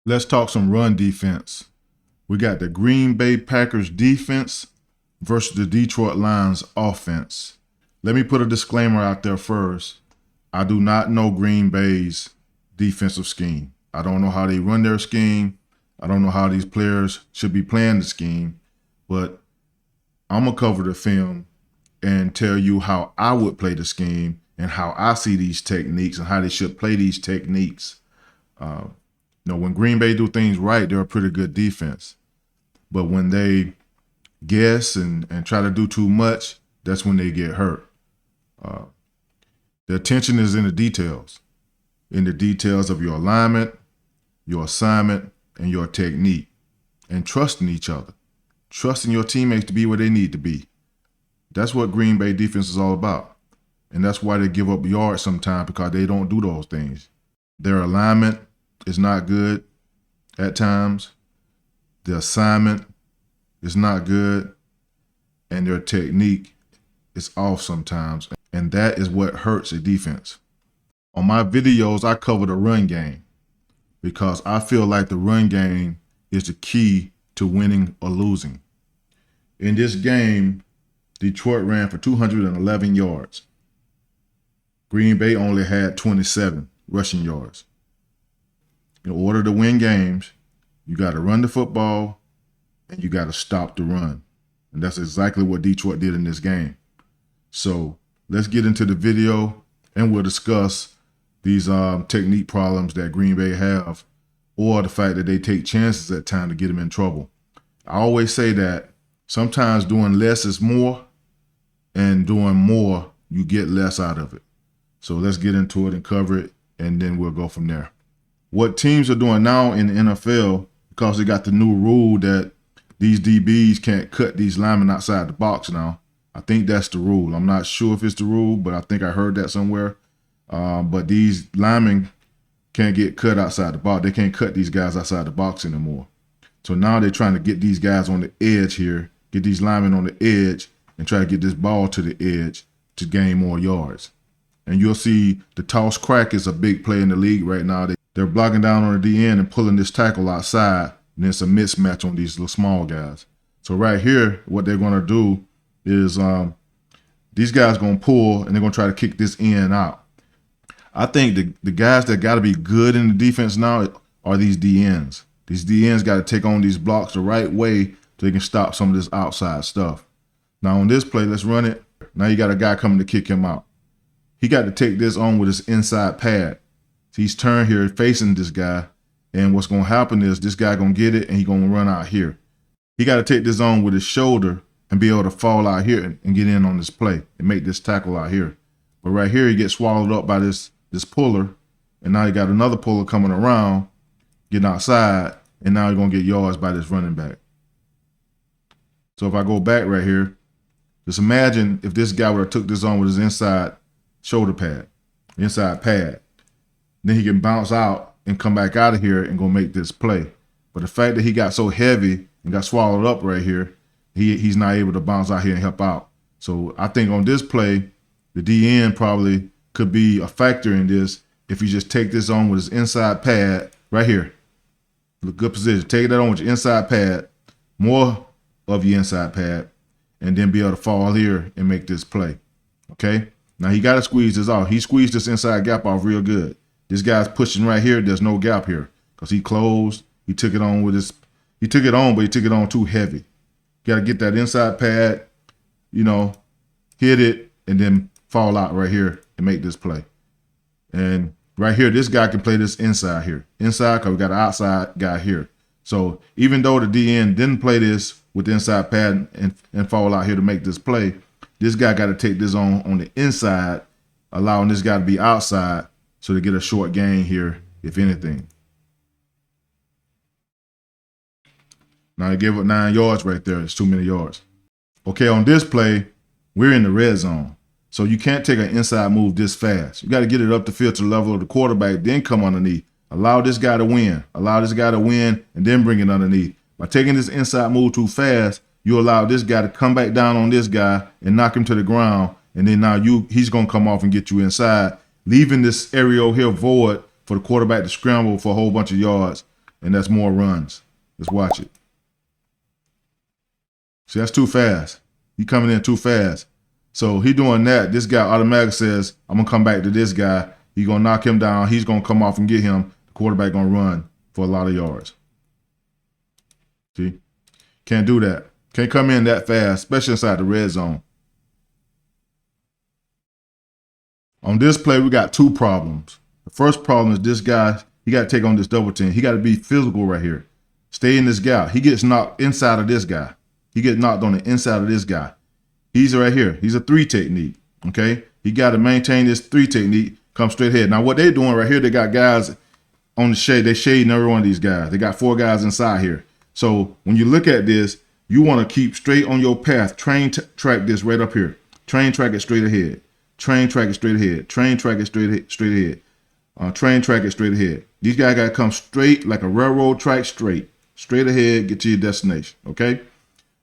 Let's talk some run defense. We got the Green Bay Packers defense versus the Detroit Lions offense. Let me put a disclaimer out there first. I do not know Green Bay's defensive scheme. I don't know how they run their scheme. I don't know how these players should be playing the scheme, but I'm going to cover the film and tell you how I would play the scheme and how I see these techniques and how they should play these techniques. When Green Bay do things right, they're a pretty good defense. But when they guess and try to do too much, that's when they get hurt. The attention is in the details of your alignment, your assignment, and your technique, and trusting each other, trusting your teammates to be where they need to be. That's what Green Bay defense is all about. And that's why they give up yards sometimes, because they don't do those things. Their alignment is not good at times. The assignment is not good. And their technique is off sometimes. And that is what hurts a defense. On my videos, I cover the run game because I feel like the run game is the key to winning or losing. In this game, Detroit ran for 211 yards. Green Bay only had 27 rushing yards. In order to win games, you got to run the football and you got to stop the run. And that's exactly what Detroit did in this game. So let's get into the video and we'll discuss these technique problems that Green Bay have, or the fact that they take chances at times to get them in trouble. I always say that sometimes doing less is more, and doing more, you get less out of it. So let's get into it and cover it, and then we'll go from there. What teams are doing now in the NFL, because they got the new rule that these DBs can't cut these linemen outside the box now. I think that's the rule. I'm not sure if it's the rule, but I think I heard that somewhere. But these linemen can't get cut outside the box. They can't cut these guys outside the box anymore. So now they're trying to get these guys on the edge here, get these linemen on the edge, and try to get this ball to the edge to gain more yards. And you'll see the toss crack is a big play in the league right now. They're blocking down on the DN and pulling this tackle outside, and it's a mismatch on these little small guys. So right here, what they're going to do is these guys going to pull, and they're going to try to kick this in out. I think the guys that got to be good in the defense now are these DNs. These DNs got to take on these blocks the right way so they can stop some of this outside stuff. Now on this play, let's run it. Now you got a guy coming to kick him out. He got to take this on with his inside pad. So he's turned here facing this guy, and what's going to happen is this guy going to get it, and he's going to run out here. He got to take this on with his shoulder and be able to fall out here and get in on this play and make this tackle out here. But right here, he gets swallowed up by this puller, and now you got another puller coming around, getting outside, and now you're going to get yards by this running back. So if I go back right here, just imagine if this guy would have took this on with his inside shoulder pad, inside pad. Then he can bounce out and come back out of here and go make this play. But the fact that he got so heavy and got swallowed up right here, he's not able to bounce out here and help out. So I think on this play, the DN probably could be a factor in this if you just take this on with his inside pad right here. Look, good position. Take that on with your inside pad, more of your inside pad, and then be able to fall here and make this play. Okay? Now he got to squeeze this off. He squeezed this inside gap off real good. This guy's pushing right here. There's no gap here because he closed. He took it on with his, he took it on, but he took it on too heavy. Got to get that inside pad, hit it, and then fall out right here and make this play. And right here, this guy can play this inside here. Inside because we got an outside guy here. So even though the DN didn't play this with the inside pad and fall out here to make this play, this guy got to take this on the inside, allowing this guy to be outside so to get a short gain here, if anything. Now they give up 9 yards right there. It's too many yards. Okay, on this play, we're in the red zone. So you can't take an inside move this fast. You got to get it up the field to the level of the quarterback, then come underneath. Allow this guy to win. Allow this guy to win, and then bring it underneath. By taking this inside move too fast, you allow this guy to come back down on this guy and knock him to the ground, and then now he's going to come off and get you inside, leaving this area here void for the quarterback to scramble for a whole bunch of yards and that's more runs. Let's watch it. See, that's too fast. He coming in too fast. So he doing that. This guy automatically says, I'm going to come back to this guy. He's going to knock him down. He's going to come off and get him. The quarterback going to run for a lot of yards. See? Can't do that. Can't come in that fast, especially inside the red zone. On this play, we got two problems. The first problem is this guy, he got to take on this double team. He got to be physical right here. Stay in this gap. He gets knocked inside of this guy. He gets knocked on the inside of this guy. He's right here. He's a 3 technique, okay? He got to maintain this 3 technique, come straight ahead. Now, what they're doing right here, they got guys on the shade. They're shading every one of these guys. They got 4 guys inside here. So when you look at this, you want to keep straight on your path. Train track this right up here. Train track it straight ahead. Train track it straight ahead. Train track it straight ahead. Train track it straight ahead. These guys got to come straight like a railroad track straight ahead, get to your destination, okay?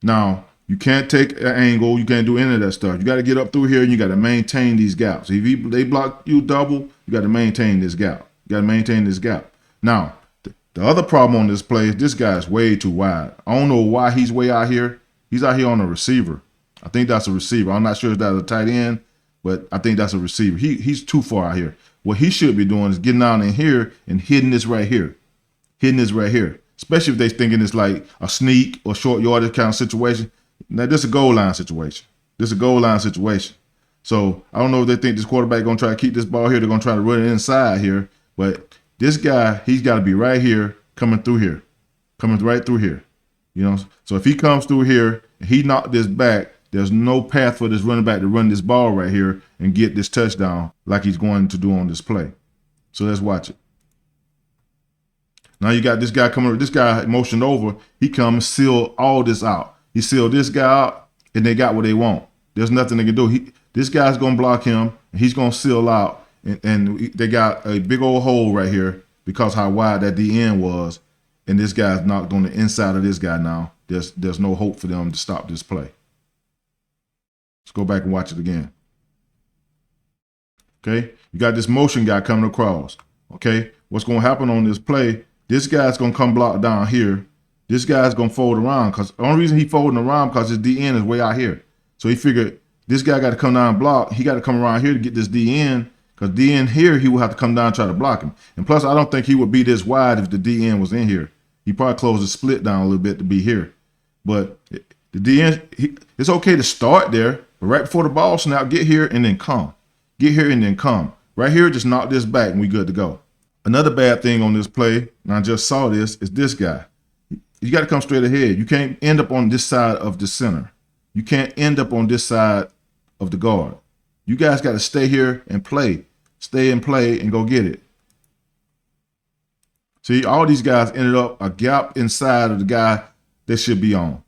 Now, you can't take an angle. You can't do any of that stuff. You got to get up through here, and you got to maintain these gaps. If they block you double, you got to maintain this gap. You got to maintain this gap. Now, the other problem on this play is this guy is way too wide. I don't know why he's way out here. He's out here on a receiver. I think that's a receiver. I'm not sure if that's a tight end, but I think that's a receiver. He's too far out here. What he should be doing is getting down in here and hitting this right here. Hitting this right here. Especially if they thinking it's like a sneak or short yardage kind of situation. Now, this is a goal line situation. This is a goal line situation. So I don't know if they think this quarterback going to try to keep this ball here. They're going to try to run it inside here. But this guy, he's got to be right here, coming through here. Coming right through here. You know, so if he comes through here and he knocked this back, there's no path for this running back to run this ball right here and get this touchdown like he's going to do on this play. So let's watch it. Now you got this guy coming, this guy motioned over. He comes, seal all this out. He sealed this guy out, and they got what they want. There's nothing they can do. This guy's going to block him, and he's going to seal out, and they got a big old hole right here because how wide that DN was, and this guy's knocked on the inside of this guy now. There's no hope for them to stop this play. Let's go back and watch it again. Okay? You got this motion guy coming across. Okay? What's going to happen on this play, this guy's going to come block down here. This guy's going to fold around because the only reason he folding around because his DN is way out here. So he figured this guy got to come down and block. He got to come around here to get this DN because DN here, he will have to come down and try to block him. And plus, I don't think he would be this wide if the DN was in here. He probably closed the split down a little bit to be here. But the DN, it's okay to start there, but right before the ball snap, get here and then come. Get here and then come. Right here, just knock this back and we good to go. Another bad thing on this play, and I just saw this, is this guy. You got to come straight ahead. You can't end up on this side of the center. You can't end up on this side of the guard. You guys got to stay here and play. Stay and play and go get it. See, all these guys ended up a gap inside of the guy they should be on.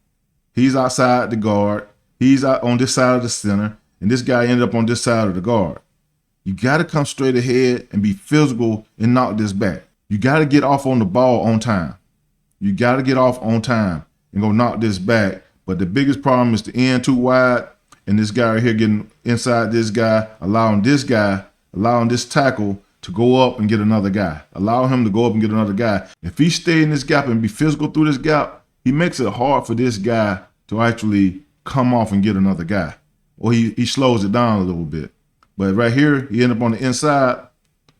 He's outside the guard. He's out on this side of the center. And this guy ended up on this side of the guard. You got to come straight ahead and be physical and knock this back. You got to get off on the ball on time. You got to get off on time and go knock this back. But the biggest problem is the end too wide and this guy right here getting inside this guy, allowing this tackle to go up and get another guy. Allow him to go up and get another guy. If he stay in this gap and be physical through this gap, he makes it hard for this guy to actually come off and get another guy. Or he slows it down a little bit. But right here, he end up on the inside.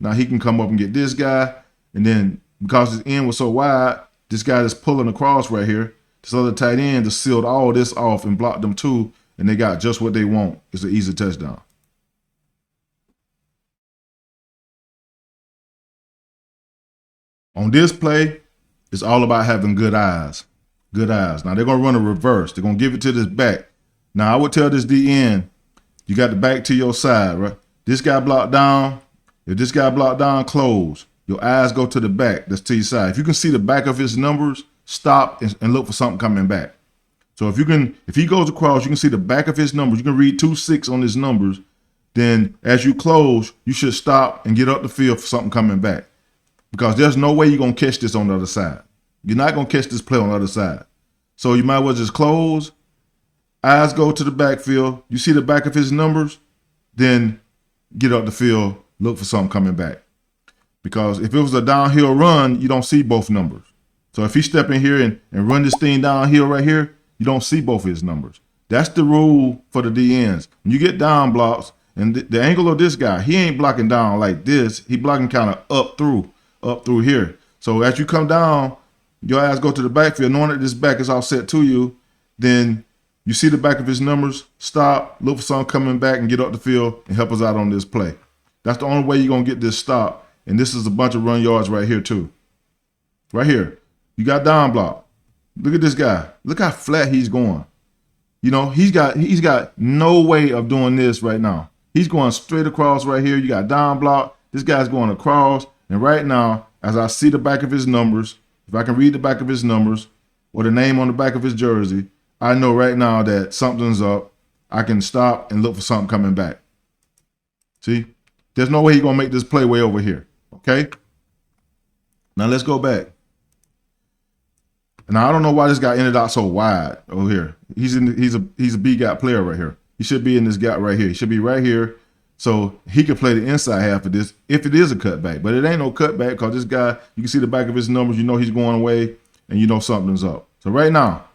Now he can come up and get this guy. And then because his end was so wide, this guy that's pulling across right here, this other tight end just sealed all this off and blocked them too, and they got just what they want. It's an easy touchdown. On this play, it's all about having good eyes. Good eyes. Now they're going to run a reverse. They're going to give it to this back. Now I would tell this DN, you got the back to your side, right? This guy blocked down. If this guy blocked down, close. Your eyes go to the back. That's to your side. If you can see the back of his numbers, stop and look for something coming back. So if he goes across, you can see the back of his numbers. You can read 2-6 on his numbers. Then as you close, you should stop and get up the field for something coming back. Because there's no way you're going to catch this on the other side. You're not going to catch this play on the other side. So you might as well just close. Eyes go to the backfield. You see the back of his numbers, then get up the field, look for something coming back. Because if it was a downhill run, you don't see both numbers. So if he step in here and run this thing downhill right here, you don't see both of his numbers. That's the rule for the DNs. When you get down blocks, and the angle of this guy, he ain't blocking down like this. He blocking kind of up through here. So as you come down, your ass go to the backfield, knowing that this back is all set to you, then you see the back of his numbers, stop, look for something coming back and get up the field and help us out on this play. That's the only way you're going to get this stop. And this is a bunch of run yards right here too. Right here. You got down block. Look at this guy. Look how flat he's going. You know, he's got no way of doing this right now. He's going straight across right here. You got down block. This guy's going across. And right now, as I see the back of his numbers, if I can read the back of his numbers or the name on the back of his jersey, I know right now that something's up. I can stop and look for something coming back. See? There's no way he's going to make this play way over here. Okay? Now let's go back. Now I don't know why this guy ended out so wide over here. He's a B gap player right here. He should be in this gap right here. He should be right here. So he could play the inside half of this if it is a cutback. But it ain't no cutback because this guy, you can see the back of his numbers. You know he's going away and you know something's up. So right now,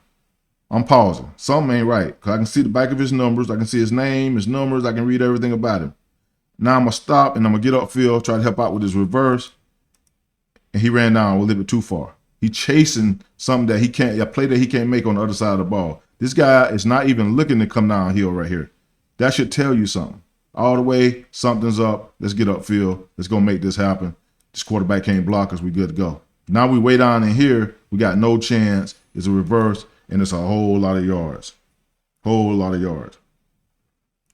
I'm pausing. Something ain't right because I can see the back of his numbers. I can see his name, his numbers. I can read everything about him. Now I'm going to stop and I'm going to get upfield, try to help out with his reverse. And he ran down a little bit too far. He chasing something that he can't, a play that he can't make on the other side of the ball. This guy is not even looking to come downhill right here. That should tell you something. All the way, something's up. Let's get upfield. Let's go make this happen. This quarterback can't block us. We good to go. Now we way down in here. We got no chance. It's a reverse, and it's a whole lot of yards. Whole lot of yards.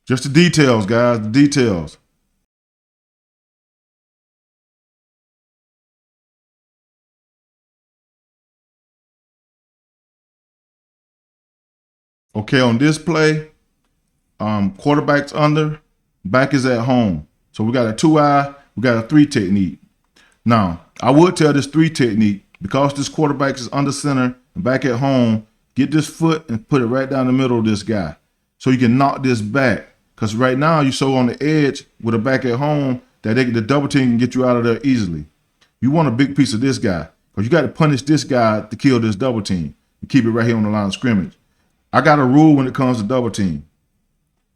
Just the details, guys, the details. Okay, on this play, quarterback's under, back is at home. So we got a 2-eye, we got a 3 technique. Now, I would tell this 3 technique, because this quarterback is under center and back at home, get this foot and put it right down the middle of this guy so you can knock this back. Because right now you're so on the edge with a back at home that the double team can get you out of there easily. You want a big piece of this guy because you got to punish this guy to kill this double team and keep it right here on the line of scrimmage. I got a rule when it comes to double team.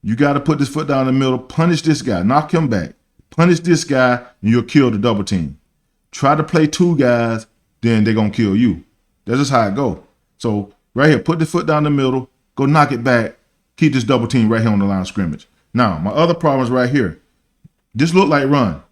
You got to put this foot down the middle, punish this guy, knock him back, punish this guy, and you'll kill the double team. Try to play 2 guys, then they're going to kill you. That's just how it go. So right here, put the foot down the middle, go knock it back, keep this double team right here on the line of scrimmage. Now, my other problem is right here. This look like run.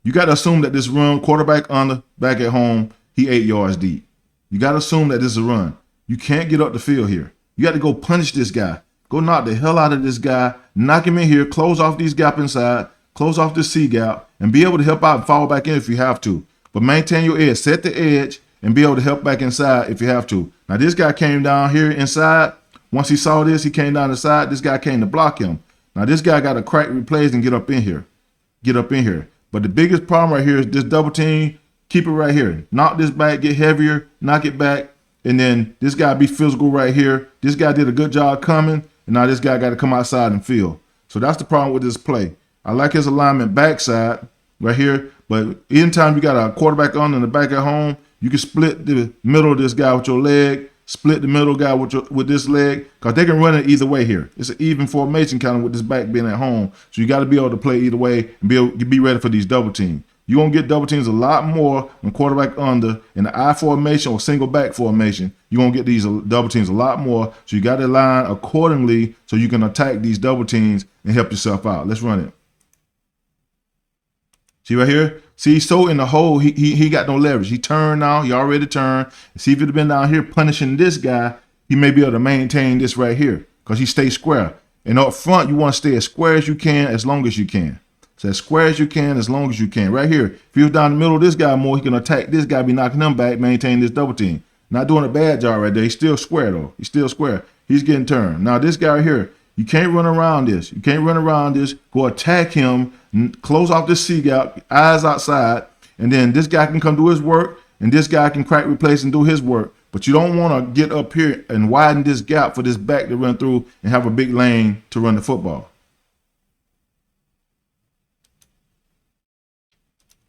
You got to assume that this run, quarterback under, back at home, he 8 yards deep. You got to assume that this is a run. You can't get up the field here. You got to go punish this guy. Go knock the hell out of this guy, knock him in here, close off these gap inside, close off this C gap, and be able to help out and fall back in if you have to. But maintain your edge, set the edge, and be able to help back inside if you have to. Now, this guy came down here inside. Once he saw this, he came down the side. This guy came to block him. Now, this guy got to crack replays and get up in here. Get up in here. But the biggest problem right here is this double team. Keep it right here. Knock this back, get heavier, knock it back. And then this guy be physical right here. This guy did a good job coming, and now this guy got to come outside and field. So that's the problem with this play. I like his alignment backside right here, but anytime you got a quarterback on in the back at home, you can split the middle of this guy with your leg, split the middle guy with this leg, because they can run it either way here. It's an even formation kind of with this back being at home. So you got to be able to play either way and be ready for these double teams. You're going to get double teams a lot more when quarterback under in the I formation or single back formation. You're going to get these double teams a lot more. So you got to line accordingly so you can attack these double teams and help yourself out. Let's run it. See right here? See, he's so in the hole, he got no leverage. He turned now. He already turned. See, if he'd have been down here punishing this guy, he may be able to maintain this right here because he stays square. And up front, you want to stay as square as you can as long as you can. So as square as you can, as long as you can. Right here, if he was down the middle of this guy more, he can attack this guy, be knocking him back, maintain this double team. Not doing a bad job right there. He's still square, though. He's still square. He's getting turned. Now, this guy right here, you can't run around this. You can't run around this. Go attack him, close off this C gap, eyes outside, and then this guy can come do his work, and this guy can crack, replace, and do his work. But you don't want to get up here and widen this gap for this back to run through and have a big lane to run the football.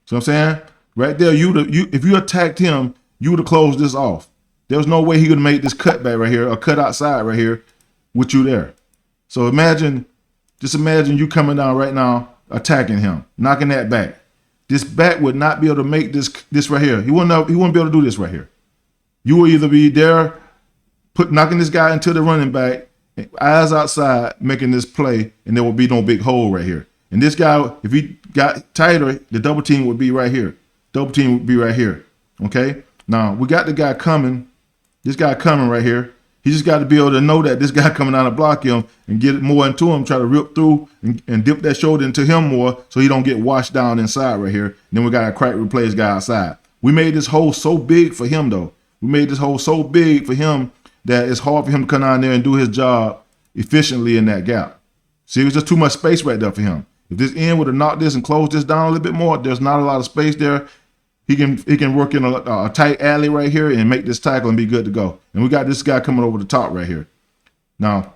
So I'm saying right there, if you attacked him you would have closed this off. There was no way he would have made this cut back right here or cut outside right here with you there. So just imagine you coming down right now, attacking him, knocking that back. This back would not be able to make this right here. He wouldn't be able to do this right here. You will either be there, knocking this guy into the running back, eyes outside, making this play, and there will be no big hole right here. And this guy, if he got tighter, the double team would be right here. Double team would be right here. Okay? Now, we got the guy coming. This guy coming right here. He just got to be able to know that this guy coming out to block him and get it more into him, try to rip through and dip that shoulder into him more so he don't get washed down inside right here. And then we got to crack replay this guy outside. We made this hole so big for him, though. We made this hole so big for him that it's hard for him to come down there and do his job efficiently in that gap. See, it was just too much space right there for him. If this end would have knocked this and closed this down a little bit more, there's not a lot of space there. He can work in a tight alley right here and make this tackle and be good to go. And we got this guy coming over the top right here. Now,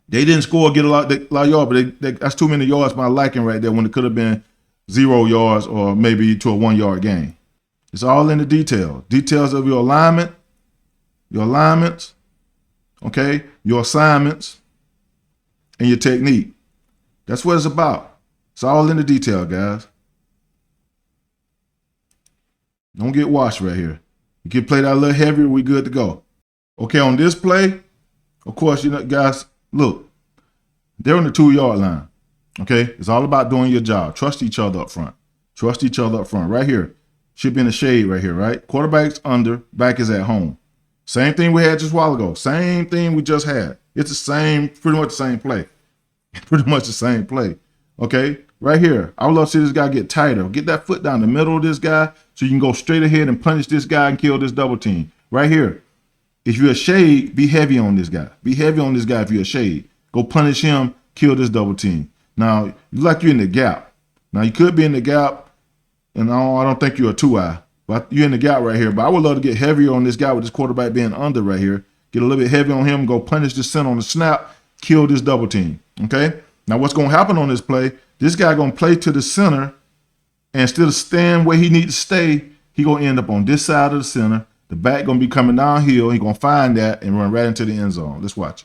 they didn't score, get a lot of yards, but that's too many yards by liking right there when it could have been 0 yards or maybe to a 1 yard gain. It's all in the detail. Details of your alignment, your alignments, okay, your assignments, and your technique. That's what it's about. It's all in the detail, guys. Don't get washed right here. You can play that a little heavier, we good to go. Okay, on this play, of course, guys, look, they're on the 2 yard line. Okay, it's all about doing your job. Trust each other up front. Trust each other up front. Right here, should be in the shade right here, right? Quarterback's under, back is at home. Same thing we had just a while ago. Same thing we just had. It's the same, pretty much the same play. Pretty much the same play. Okay, right here, I would love to see this guy get tighter. Get that foot down the middle of this guy so you can go straight ahead and punish this guy and kill this double team. Right here, if you're a shade, be heavy on this guy. Be heavy on this guy if you're a shade. Go punish him, kill this double team. Now, like you're in the gap. Now, you could be in the gap, and I don't think you're a 2-eye, but you're in the gap right here. But I would love to get heavier on this guy with this quarterback being under right here. Get a little bit heavy on him, go punish this center on the snap, kill this double team. Okay? Now, what's going to happen on this play, this guy going to play to the center, and instead of staying where he needs to stay, he going to end up on this side of the center. The back going to be coming downhill. He going to find that and run right into the end zone. Let's watch.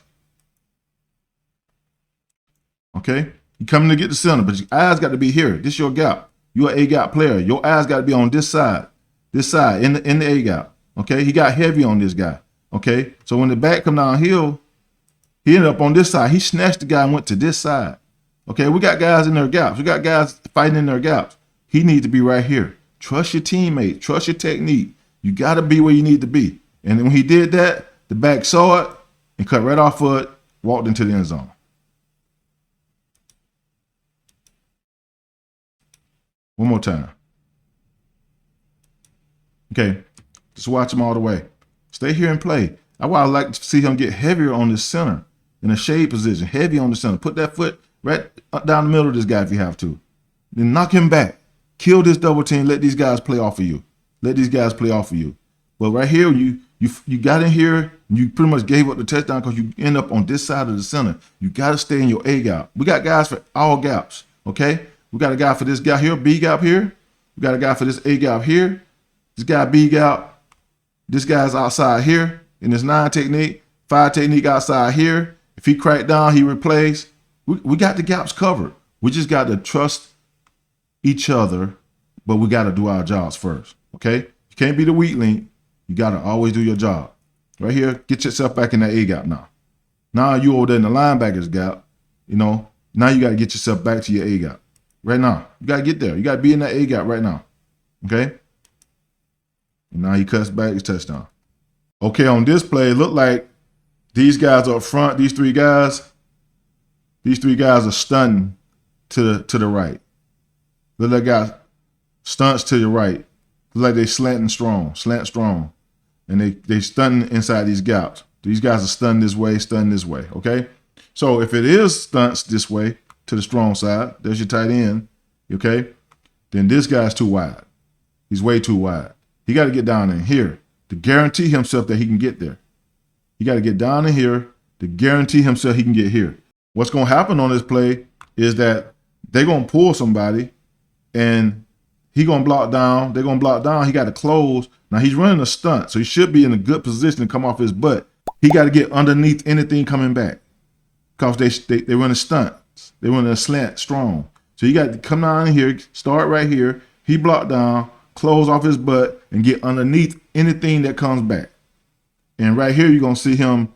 Okay? You coming to get the center, but your eyes got to be here. This is your gap. You're an A-gap player. Your eyes got to be on this side, in the A-gap. Okay? He got heavy on this guy. Okay? So when the back come downhill, he ended up on this side. He snatched the guy and went to this side. Okay, we got guys in their gaps. We got guys fighting in their gaps. He needs to be right here. Trust your teammate. Trust your technique. You got to be where you need to be. And when he did that, the back saw it and cut right off of it, walked into the end zone. One more time. Okay, just watch him all the way. Stay here and play. That's why I like to see him get heavier on the center in a shade position, heavy on the center. Put that foot right down the middle of this guy if you have to. Then knock him back. Kill this double team. Let these guys play off of you. Let these guys play off of you. But right here, you got in here, you pretty much gave up the touchdown because you end up on this side of the center. You got to stay in your A gap. We got guys for all gaps, okay? We got a guy for this guy here, B gap here. We got a guy for this A gap here. This guy B gap. This guy's outside here in this 9 technique. 5 technique outside here. If he cracked down, he replays. We got the gaps covered. We just got to trust each other, but we got to do our jobs first, okay? You can't be the weak link. You got to always do your job. Right here, get yourself back in that A gap now. Now you over there in the linebackers gap, now you got to get yourself back to your A gap. Right now, you got to get there. You got to be in that A gap right now, okay? And now he cuts back his touchdown. Okay, on this play, it looked like these guys up front, these three guys are stunting to the right. Look like guys stunts to your right. Look like they slant strong. And they stunting inside these gaps. These guys are stunting this way, okay? So if it is stunts this way to the strong side, there's your tight end, okay? Then this guy's too wide. He's way too wide. He got to get down in here to guarantee himself that he can get there. He got to get down in here to guarantee himself he can get here. What's going to happen on this play is that they're going to pull somebody, and He gonna block down. They're gonna block down. He got to close. Now he's running a stunt, so he should be in a good position to come off his butt. He got to get underneath anything coming back, because they run a stunt. They run a slant strong. So you got to come down here, start right here. He block down, close off his butt, and get underneath anything that comes back. And right here, you're gonna see him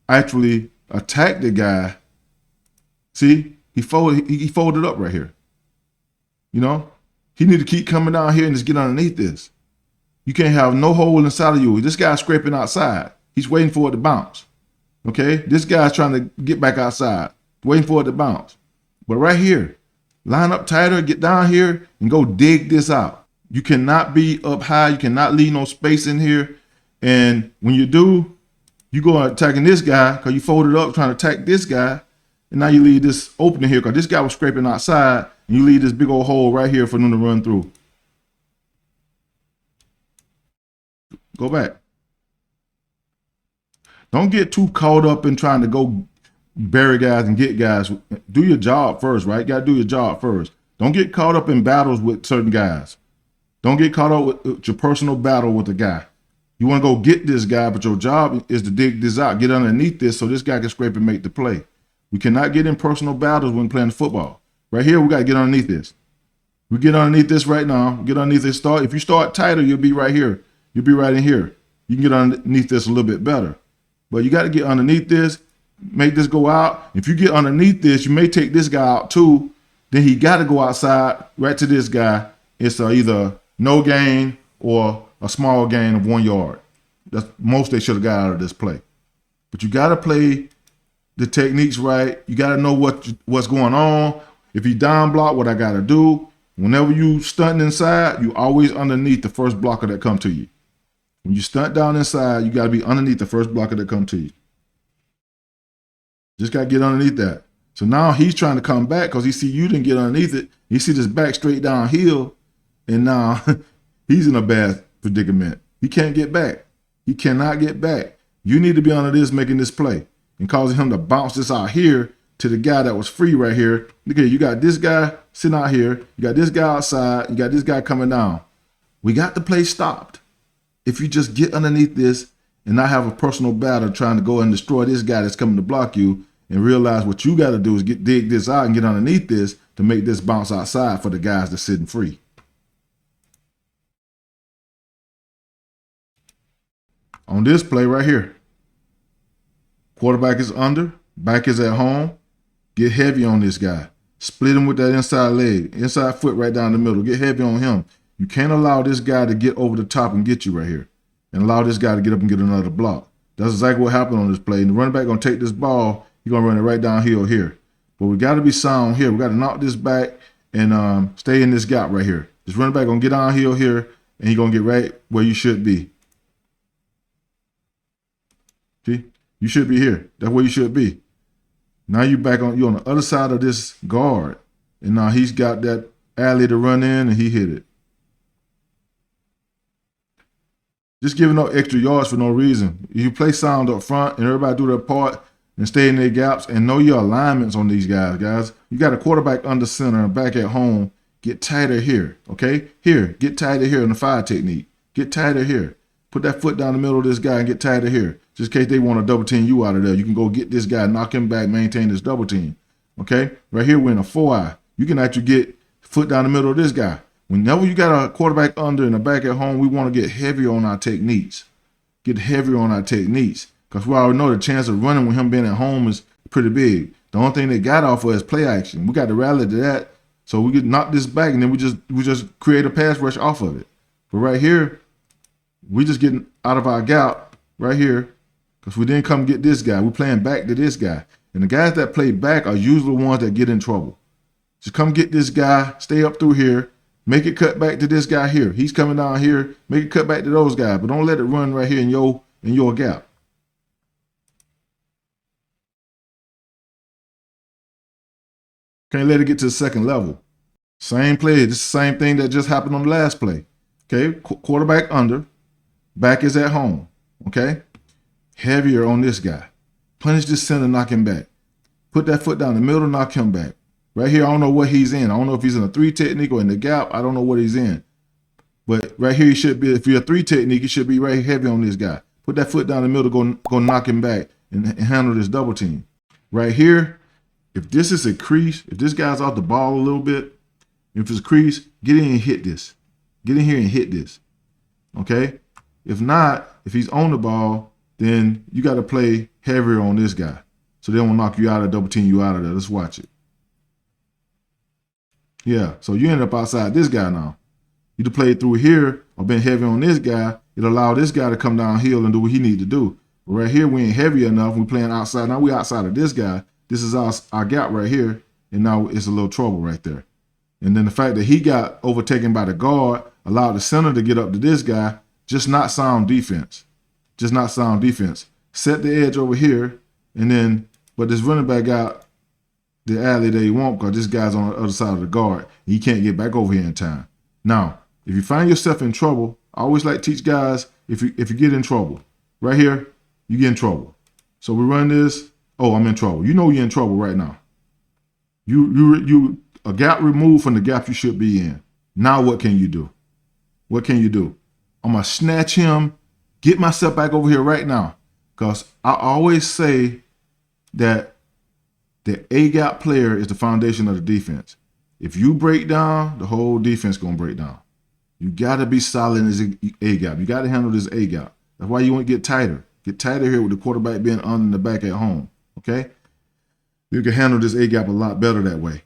actually attack the guy. See, he folded up right here. You know, he need to keep coming down here and just get underneath this. You can't have no hole inside of you. This guy's scraping outside. He's waiting for it to bounce. Okay, this guy's trying to get back outside, waiting for it to bounce. But right here, line up tighter, get down here, and go dig this out. You cannot be up high. You cannot leave no space in here. And when you do, you go attacking this guy because you folded up trying to attack this guy. And now you leave this opening here because this guy was scraping outside. And you leave this big old hole right here for them to run through. Go back. Don't get too caught up in trying to go bury guys and get guys. Do your job first, right? You got to do your job first. Don't get caught up in battles with certain guys. Don't get caught up with your personal battle with a guy. You want to go get this guy, but your job is to dig this out, get underneath this so this guy can scrape and make the play. We cannot get in personal battles when playing football. Right here, we got to get underneath this. We get underneath this right now. Get underneath this. If you start tighter, you'll be right here. You'll be right in here. You can get underneath this a little bit better. But you got to get underneath this, make this go out. If you get underneath this, you may take this guy out too. Then he got to go outside right to this guy. It's either no gain or a small gain of 1 yard. That's most they should have got out of this play. But you got to play the techniques right. You got to know what's going on. If you down block, what I got to do. Whenever you stunt inside, you always underneath the first blocker that come to you. When you stunt down inside, you got to be underneath the first blocker that come to you. Just got to get underneath that. So now he's trying to come back because he see you didn't get underneath it. He see this back straight downhill, and now he's in a bad predicament. He can't get back. He cannot get back. You need to be under this, making this play, and causing him to bounce this out here to the guy that was free right here. Look at you got this guy sitting out here. You got this guy outside. You got this guy coming down. We got the play stopped. If you just get underneath this and not have a personal battle trying to go and destroy this guy that's coming to block you, and realize what you got to do is dig this out and get underneath this to make this bounce outside for the guys that's sitting free. On this play right here, quarterback is under, back is at home. Get heavy on this guy. Split him with that inside leg, inside foot right down the middle. Get heavy on him. You can't allow this guy to get over the top and get you right here, and allow this guy to get up and get another block. That's exactly what happened on this play. And the running back going to take this ball. He's going to run it right downhill here. But we got to be sound here. We got to knock this back and stay in this gap right here. This running back going to get downhill here, and he's going to get right where you should be. See? You should be here. That's where you should be. Now you're on the other side of this guard. And now he's got that alley to run in, and he hit it. Just giving up extra yards for no reason. You play sound up front and everybody do their part and stay in their gaps and know your alignments on these guys. You got a quarterback under center and back at home. Get tighter here, okay? Here, get tighter here in the fire technique. Get tighter here. Put that foot down the middle of this guy and get tighter here. Just in case they want to double team you out of there. You can go get this guy, knock him back, maintain this double team, okay? Right here, we're in a 4-eye. You can actually get foot down the middle of this guy. Whenever you got a quarterback under and a back at home, we want to get heavier on our techniques. Get heavier on our techniques. Because we already know the chance of running with him being at home is pretty big. The only thing they got off of is play action. We got to rally to that. So we could knock this back and then we just create a pass rush off of it. But right here, we just getting out of our gap right here because we didn't come get this guy. We're playing back to this guy. And the guys that play back are usually the ones that get in trouble. Just come get this guy, stay up through here, make it cut back to this guy here. He's coming down here. Make it cut back to those guys, but don't let it run right here in your gap. Can't let it get to the second level. Same play. This is the same thing that just happened on the last play. Okay, quarterback under, back is at home. Okay, heavier on this guy. Punish this center, knock him back. Put that foot down the middle, knock him back. Right here, I don't know what he's in. I don't know if he's in a 3 technique or in the gap. I don't know what he's in. But right here, he should be, if you're a 3 technique, you should be right heavy on this guy. Put that foot down the middle, go knock him back and handle this double team. Right here, if this is a crease, if this guy's off the ball a little bit, if it's a crease, get in and hit this. Get in here and hit this. Okay? If not, if he's on the ball, then you got to play heavier on this guy. So they don't knock you out or double team you out of there. Let's watch it. Yeah, so you end up outside this guy now. You'd have played through here or been heavy on this guy. It allowed this guy to come downhill and do what he need to do. But right here, we ain't heavy enough. We're playing outside. Now we're outside of this guy. This is our gap right here. And now it's a little trouble right there. And then the fact that he got overtaken by the guard allowed the center to get up to this guy. Just not sound defense. Just not sound defense. Set the edge over here. And then, but this running back got the alley that he won't because this guy's on the other side of the guard. He can't get back over here in time. Now, if you find yourself in trouble, I always like to teach guys, if you get in trouble, right here, you get in trouble. So we run this. Oh, I'm in trouble. You know you're in trouble right now. You a gap removed from the gap you should be in. Now what can you do? What can you do? I'm going to snatch him, get myself back over here right now. Because I always say that the A-gap player is the foundation of the defense. If you break down, the whole defense going to break down. You got to be solid in this A-gap. You got to handle this A-gap. That's why you want to get tighter. Get tighter here with the quarterback being on the back at home. Okay? You can handle this A-gap a lot better that way.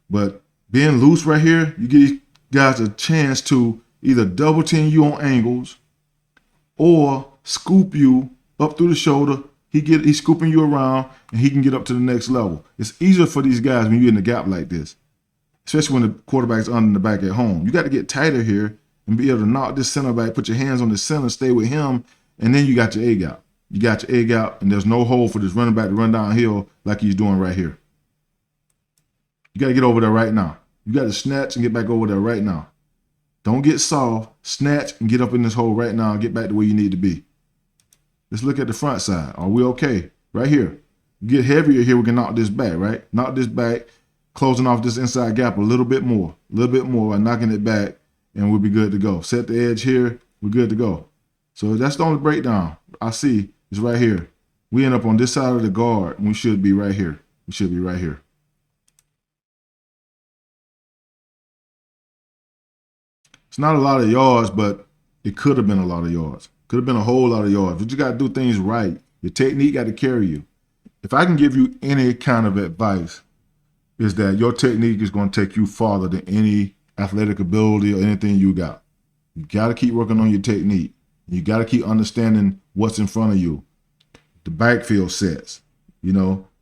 But being loose right here, you give guys a chance to either double team you on angles or scoop you up through the shoulder. He's scooping you around and he can get up to the next level. It's easier for these guys when you're in the gap like this, especially when the quarterback's on the back at home. You got to get tighter here and be able to knock this center back, put your hands on the center, stay with him, and then you got your A-gap. You got your A-gap, and there's no hole for this running back to run downhill like he's doing right here. You got to get over there right now. You got to snatch and get back over there right now. Don't get soft. Snatch and get up in this hole right now and get back to where you need to be. Let's look at the front side. Are we okay? Right here. Get heavier here. We can knock this back, right? Knock this back, closing off this inside gap a little bit more by knocking it back, and we'll be good to go. Set the edge here. We're good to go. So that's the only breakdown I see is right here. We end up on this side of the guard, and we should be right here. We should be right here. It's not a lot of yards, but it could have been a lot of yards. Could have been a whole lot of yards. But you got to do things right. Your technique got to carry you. If I can give you any kind of advice, is that your technique is going to take you farther than any athletic ability or anything you got. You got to keep working on your technique. You got to keep understanding what's in front of you. The backfield sets,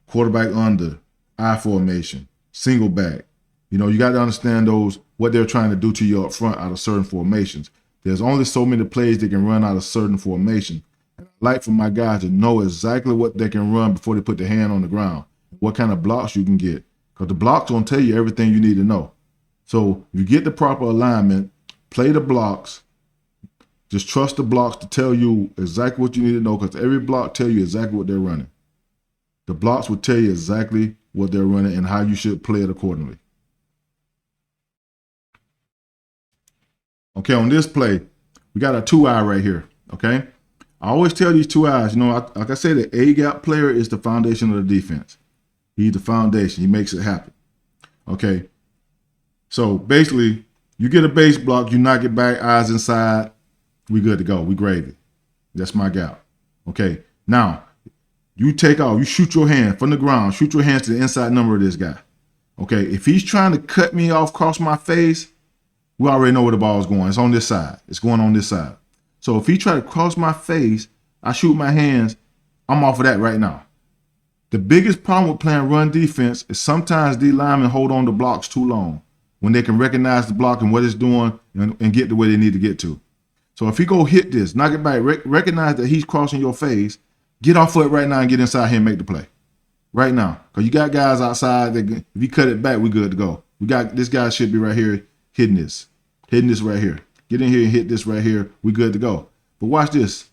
quarterback under, I formation, single back. You got to understand what they're trying to do to you up front out of certain formations. There's only so many plays they can run out of certain formation. And I like for my guys to know exactly what they can run before they put their hand on the ground, what kind of blocks you can get. Because the blocks going to tell you everything you need to know. So you get the proper alignment, play the blocks, just trust the blocks to tell you exactly what you need to know, because every block tell you exactly what they're running. The blocks will tell you exactly what they're running and how you should play it accordingly. Okay, on this play, we got a 2-eye right here, okay? I always tell these 2 eyes, like I said, the A-gap player is the foundation of the defense. He's the foundation. He makes it happen, okay? So basically, you get a base block, you knock it back, eyes inside, we good to go. We gravy. That's my gap, okay? Now, you take off, you shoot your hand from the ground, shoot your hands to the inside number of this guy, okay? If he's trying to cut me off, cross my face, we already know where the ball is going. It's on this side. It's going on this side. So if he try to cross my face, I shoot my hands, I'm off of that right now. The biggest problem with playing run defense is sometimes D linemen hold on to blocks too long when they can recognize the block and what it's doing and get to where they need to get to. So if he go hit this, knock it back, recognize that he's crossing your face, get off of it right now and get inside here and make the play. Right now. Because you got guys outside that if you cut it back, we good to go. This guy should be right here hitting this. Hitting this right here. Get in here and hit this right here. We good to go. But watch this.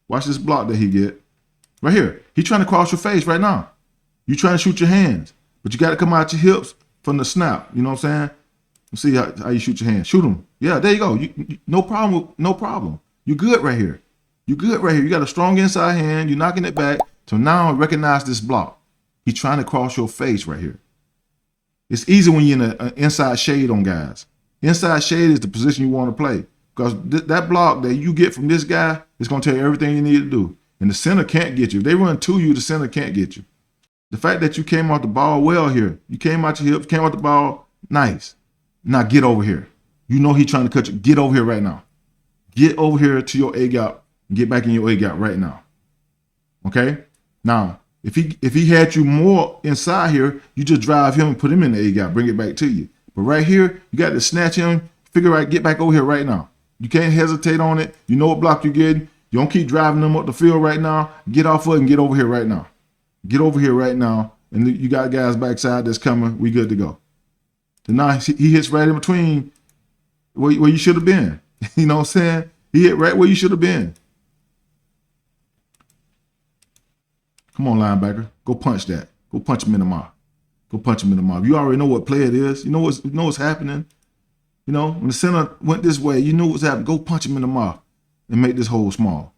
Watch this block that he get. Right here. He's trying to cross your face right now. You trying to shoot your hands. But you got to come out your hips from the snap. You know what I'm saying? Let's see how you shoot your hand. Shoot him. Yeah, there you go. No problem. No problem. You good right here. You good right here. You got a strong inside hand. You're knocking it back. So now recognize this block. He's trying to cross your face right here. It's easy when you're in an inside shade on guys. Inside shade is the position you want to play. Because that block that you get from this guy is going to tell you everything you need to do. And the center can't get you. If they run to you, the center can't get you. The fact that you came off the ball well here. You came out your hips, came off the ball, nice. Now get over here. You know he's trying to cut you. Get over here right now. Get over here to your A gap and get back in your A gap right now. Okay? Now, if he had you more inside here, you just drive him and put him in the A gap, bring it back to you. But right here, you got to snatch him, figure out, get back over here right now. You can't hesitate on it. You know what block you're getting. You don't keep driving them up the field right now. Get off of it and get over here right now. Get over here right now. And you got guys backside that's coming. We good to go. And now he hits right in between where you should have been. You know what I'm saying? He hit right where you should have been. Come on, linebacker. Go punch that. Go punch him in the mouth. Go punch him in the mouth. You already know what play it is. You know what's happening. You know, when the center went this way, you know what's happening. Go punch him in the mouth and make this hole small.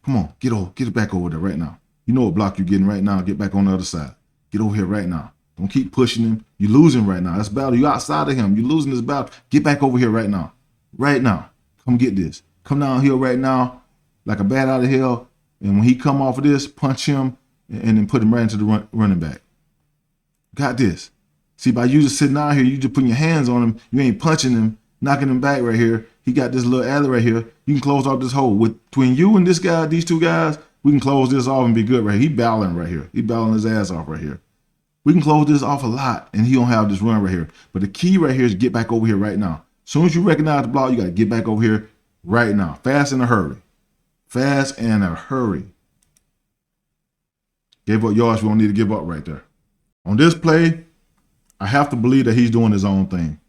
Come on, get it back over there right now. You know what block you're getting right now. Get back on the other side. Get over here right now. Don't keep pushing him. You're losing right now. That's battle. You're outside of him. You're losing this battle. Get back over here right now. Right now. Come get this. Come downhill right now like a bat out of hell. And when he come off of this, punch him and then put him right into the running back. Got this. See, by you just sitting out here, you just putting your hands on him. You ain't punching him, knocking him back right here. He got this little alley right here. You can close off this hole. Between you and this guy, these two guys, we can close this off and be good right here. He battling right here. He battling his ass off right here. We can close this off a lot, and he don't have this run right here. But the key right here is get back over here right now. As soon as you recognize the block, you got to get back over here right now. Fast in a hurry. Fast in a hurry. Gave up yards we don't need to give up right there. On this play, I have to believe that he's doing his own thing.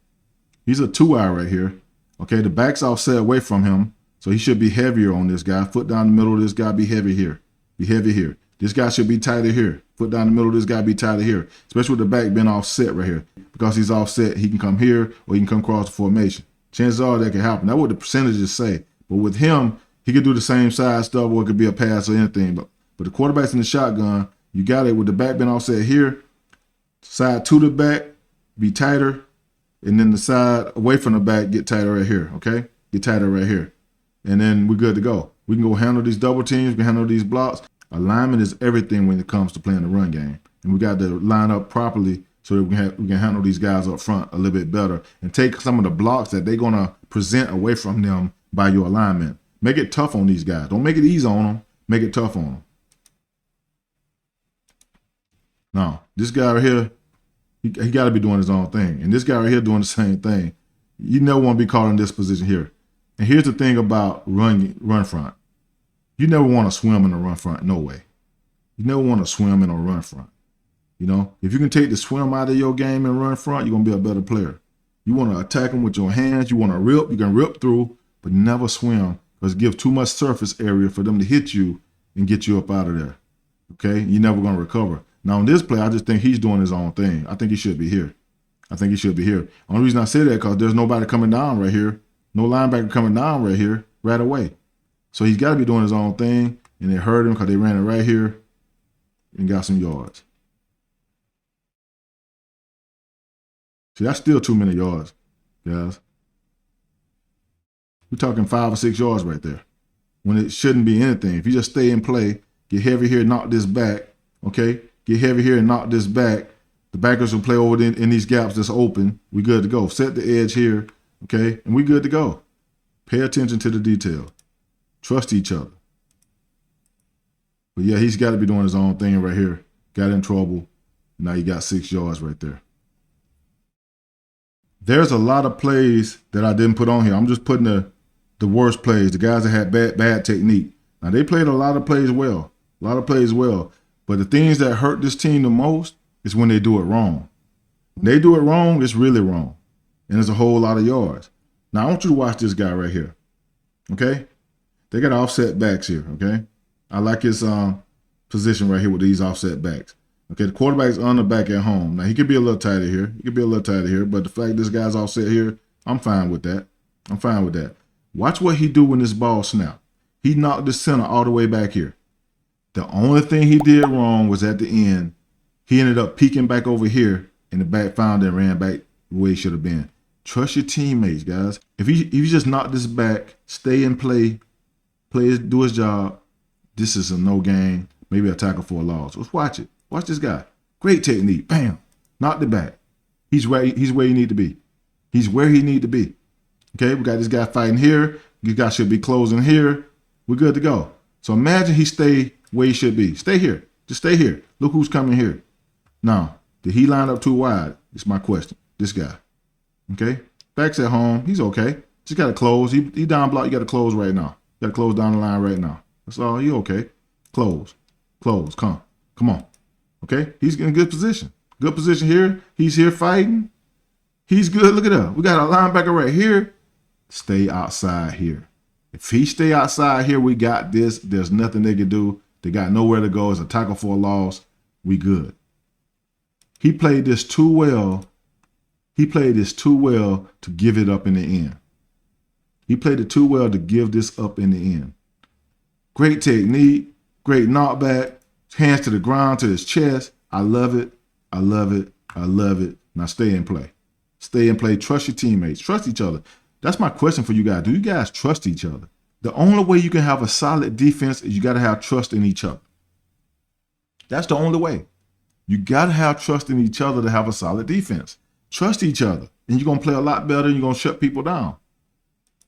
He's a 2-eye right here. Okay, the back's offset away from him, so he should be heavier on this guy. Foot down the middle of this guy, be heavy here. Be heavy here. This guy should be tighter here. Foot down the middle of this guy, be tighter here. Especially with the back being offset right here. Because he's offset, he can come here or he can come across the formation. Chances are that can happen. That's what the percentages say. But with him, he could do the same side stuff or it could be a pass or anything. But the quarterback's in the shotgun, you got it with the back being offset here. Side to the back, be tighter. And then the side away from the back, get tighter right here, okay? Get tighter right here. And then we're good to go. We can go handle these double teams, we can handle these blocks. Alignment is everything when it comes to playing the run game. And we got to line up properly so that we can handle these guys up front a little bit better and take some of the blocks that they're going to present away from them by your alignment. Make it tough on these guys. Don't make it easy on them. Make it tough on them. Now, this guy right here, he got to be doing his own thing. And this guy right here doing the same thing. You never want to be caught in this position here. And here's the thing about run front. You never want to swim in a run front. No way. You never want to swim in a run front. You know, if you can take the swim out of your game and run front, you're going to be a better player. You want to attack them with your hands. You want to rip. You can rip through, but never swim because it gives too much surface area for them to hit you and get you up out of there. Okay? You're never going to recover. Now, in this play, I just think he's doing his own thing. I think he should be here. I think he should be here. Only reason I say that because there's nobody coming down right here. No linebacker coming down right here right away. So he's got to be doing his own thing, and it hurt him because they ran it right here and got some yards. See, that's still too many yards, guys. We're talking 5 or 6 yards right there when it shouldn't be anything. If you just stay in play, get heavy here, knock this back, okay? Get heavy here and knock this back. The backers will play over in these gaps that's open. We good to go. Set the edge here, okay? And we good to go. Pay attention to the detail. Trust each other. But yeah, he's got to be doing his own thing right here. Got in trouble. Now he got 6 yards right there. There's a lot of plays that I didn't put on here. I'm just putting the worst plays, the guys that had bad technique. Now, they played a lot of plays well. But the things that hurt this team the most is when they do it wrong. When they do it wrong, it's really wrong. And there's a whole lot of yards. Now, I want you to watch this guy right here. Okay? They got offset backs here, okay? I like his position right here with these offset backs. Okay, the quarterback's on the back at home. Now, he could be a little tighter here. He could be a little tighter here, but the fact this guy's all set here, I'm fine with that. I'm fine with that. Watch what he do when this ball snap. He knocked the center all the way back here. The only thing he did wrong was at the end. He ended up peeking back over here, and the back found and ran back the way he should have been. Trust your teammates, guys. If he just knocked this back, stay and play, do his job, this is a no gain, maybe a tackle for a loss. Let's watch it. Watch this guy. Great technique. Bam. Knocked it back. He's where he need to be. He's where he need to be. Okay, we got this guy fighting here. This guy should be closing here. We're good to go. So imagine he stay where he should be. Stay here. Just stay here. Look who's coming here. Now, did he line up too wide? It's my question. This guy. Okay? Back's at home. He's okay. Just got to close. He down block. You got to close right now. You got to close down the line right now. That's all. You okay. Close. Close. Come on. Okay? He's in a good position. Good position here. He's here fighting. He's good. Look at that. We got a linebacker right here. Stay outside here. If he stay outside here, we got this. There's nothing they can do. They got nowhere to go. It's a tackle for a loss. We good. He played this too well. He played this too well to give it up in the end. He played it too well to give this up in the end. Great technique. Great knockback. Hands to the ground, to his chest. I love it. I love it. I love it. Now stay and play. Stay and play. Trust your teammates. Trust each other. That's my question for you guys. Do you guys trust each other? The only way you can have a solid defense is you got to have trust in each other. That's the only way. You got to have trust in each other to have a solid defense. Trust each other, and you're going to play a lot better, and you're going to shut people down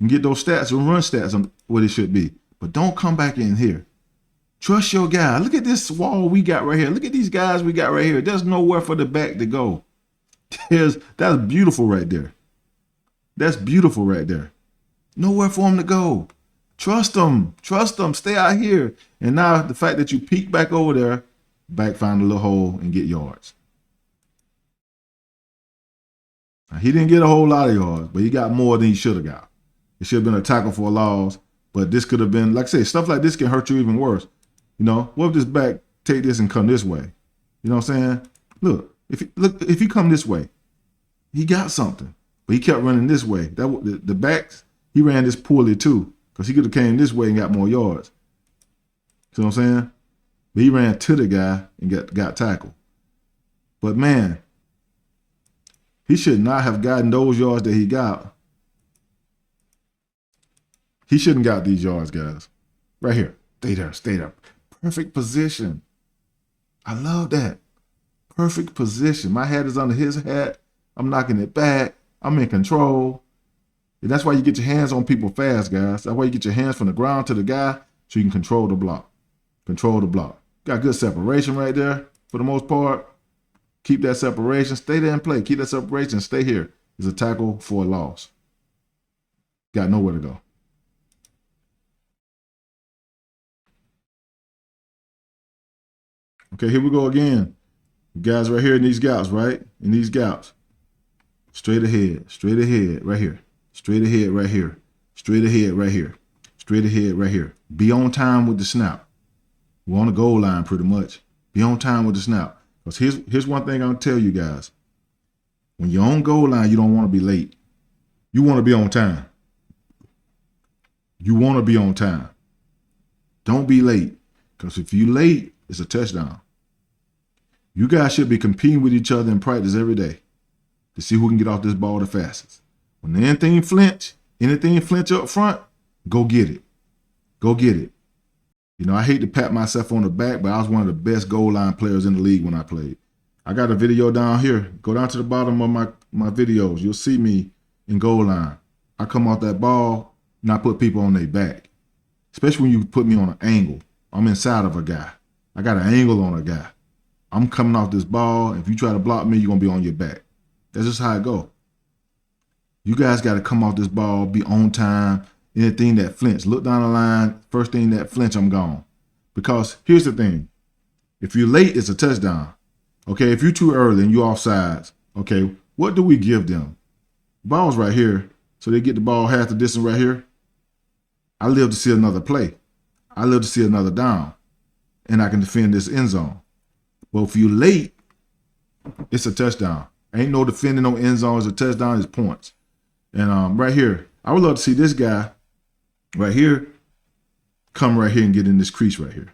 and get those stats and run stats on what it should be. But don't come back in here. Trust your guy. Look at this wall we got right here. Look at these guys we got right here. There's nowhere for the back to go. That's beautiful right there. That's beautiful right there. Nowhere for him to go. Trust them. Trust them. Stay out here. And now the fact that you peek back over there, back find a little hole and get yards. Now, he didn't get a whole lot of yards, but he got more than he should have got. It should have been a tackle for a loss, but this could have been, like I say, stuff like this can hurt you even worse. You know, what if this back take this and come this way? You know what I'm saying? Look, if he come this way, he got something. But he kept running this way. The backs, he ran this poorly too, because he could have came this way and got more yards. See what I'm saying? But he ran to the guy and got tackled. But man, he should not have gotten those yards that he got. He shouldn't got these yards, guys. Right here. Stay there. Stay there. Perfect position. I love that. Perfect position. My hat is under his hat. I'm knocking it back. I'm in control. And that's why you get your hands on people fast, guys. That's why you get your hands from the ground to the guy so you can control the block. Control the block. Got good separation right there for the most part. Keep that separation. Stay there and play. Keep that separation. Stay here. It's a tackle for a loss. Got nowhere to go. Okay, here we go again. Guys right here in these gaps, right? In these gaps. Straight ahead, right here. Straight ahead, right here. Straight ahead, right here. Straight ahead, right here. Be on time with the snap. We're on the goal line pretty much. Be on time with the snap. Because here's one thing I'll tell you guys. When you're on goal line, you don't want to be late. You want to be on time. You want to be on time. Don't be late. Because if you're late, it's a touchdown. You guys should be competing with each other in practice every day to see who can get off this ball the fastest. When anything flinch up front, go get it. Go get it. You know, I hate to pat myself on the back, but I was one of the best goal line players in the league when I played. I got a video down here. Go down to the bottom of my videos. You'll see me in goal line. I come off that ball and I put people on their back, especially when you put me on an angle. I'm inside of a guy. I got an angle on a guy. I'm coming off this ball. If you try to block me, you're going to be on your back. That's just how it go. You guys got to come off this ball, be on time. Anything that flinch, look down the line. First thing that flinch, I'm gone. Because here's the thing. If you're late, it's a touchdown. Okay, if you're too early and you're offsides, okay, what do we give them? Ball's right here, so they get the ball half the distance right here. I live to see another play. I live to see another down. And I can defend this end zone. But if you're late, it's a touchdown. Ain't no defending, no end zone. It's a touchdown. It's points. And right here, I would love to see this guy right here come right here and get in this crease right here.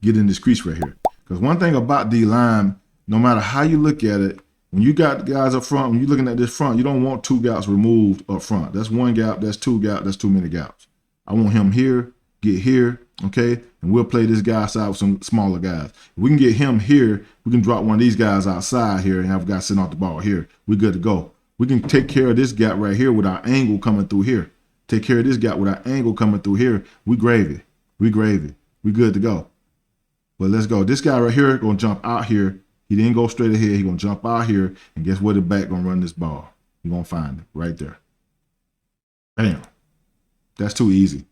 Get in this crease right here. Because one thing about D-line, no matter how you look at it, when you got guys up front, when you're looking at this front, you don't want 2 gaps removed up front. That's 1 gap, that's 2 gaps, that's too many gaps. I want him here, get here, okay? And we'll play this guy outside with some smaller guys. If we can get him here, we can drop one of these guys outside here and have a guy sitting off the ball here. We're good to go. We can take care of this gap right here with our angle coming through here. Take care of this gap with our angle coming through here. We gravy. We gravy. We good to go. But let's go. This guy right here going to jump out here. He didn't go straight ahead. He going to jump out here. And guess where the back going to run this ball? You're going to find it right there. Bam. That's too easy.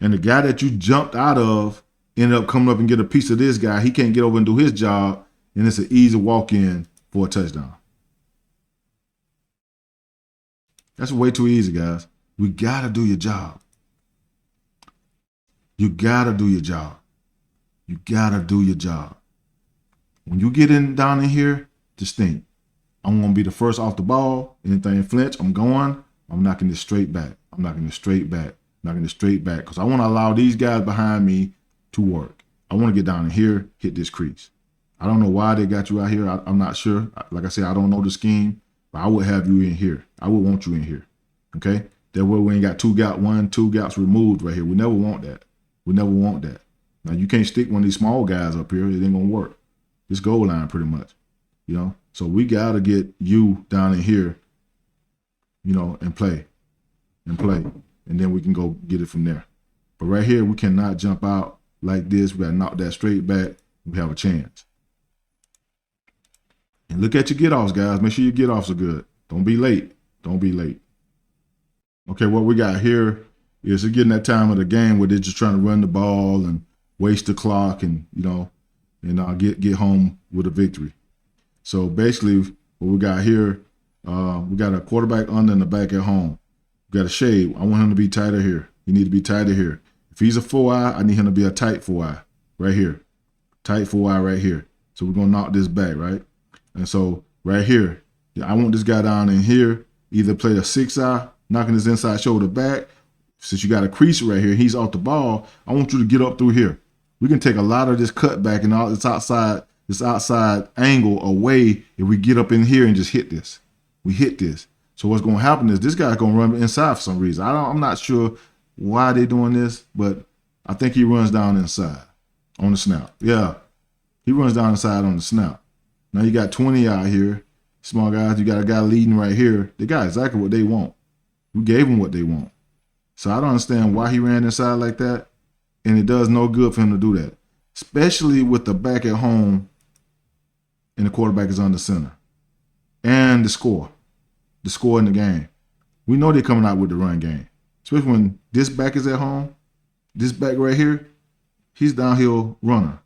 And the guy that you jumped out of ended up coming up and get a piece of this guy. He can't get over and do his job. And it's an easy walk-in for a touchdown. That's way too easy, guys. We got to do your job. You got to do your job. You got to do your job. When you get in down in here, just think, I'm going to be the first off the ball. Anything flinch, I'm going. I'm knocking this straight back. I'm knocking this straight back. Knocking this straight back because I want to allow these guys behind me to work. I want to get down in here, hit this crease. I don't know why they got you out here. I'm not sure. Like I said, I don't know the scheme, but I would have you in here. I would want you in here, okay? That way we ain't got 2 gaps removed right here. We never want that. We never want that. Now, you can't stick one of these small guys up here. It ain't going to work. This goal line pretty much, you know? So we got to get you down in here, you know, and play. And then we can go get it from there. But right here, we cannot jump out like this. We got to knock that straight back. We have a chance. And look at your get-offs, guys. Make sure your get-offs are good. Don't be late. Don't be late. Okay, what we got here is getting that time of the game where they're just trying to run the ball and waste the clock and, you know, and get home with a victory. So basically what we got here, we got a quarterback under and a back at home. We got a shade. I want him to be tighter here. He need to be tighter here. If he's a 4-eye, I need him to be a tight 4-eye right here. Tight 4-eye right here. So we're going to knock this back, right? And so right here, I want this guy down in here, either play a 6-eye, knocking his inside shoulder back. Since you got a crease right here, he's off the ball, I want you to get up through here. We can take a lot of this cutback and all this outside angle away if we get up in here and just hit this. We hit this. So what's going to happen is this guy's going to run inside for some reason. I'm not sure why they're doing this, but I think he runs down inside on the snap. Yeah, he runs down inside on the snap. Now you got 20 out here, small guys. You got a guy leading right here. They got exactly what they want. We gave them what they want. So I don't understand why he ran inside like that. And it does no good for him to do that, especially with the back at home and the quarterback is under center. And the score in the game. We know they're coming out with the run game, especially when this back is at home. This back right here, he's downhill runner.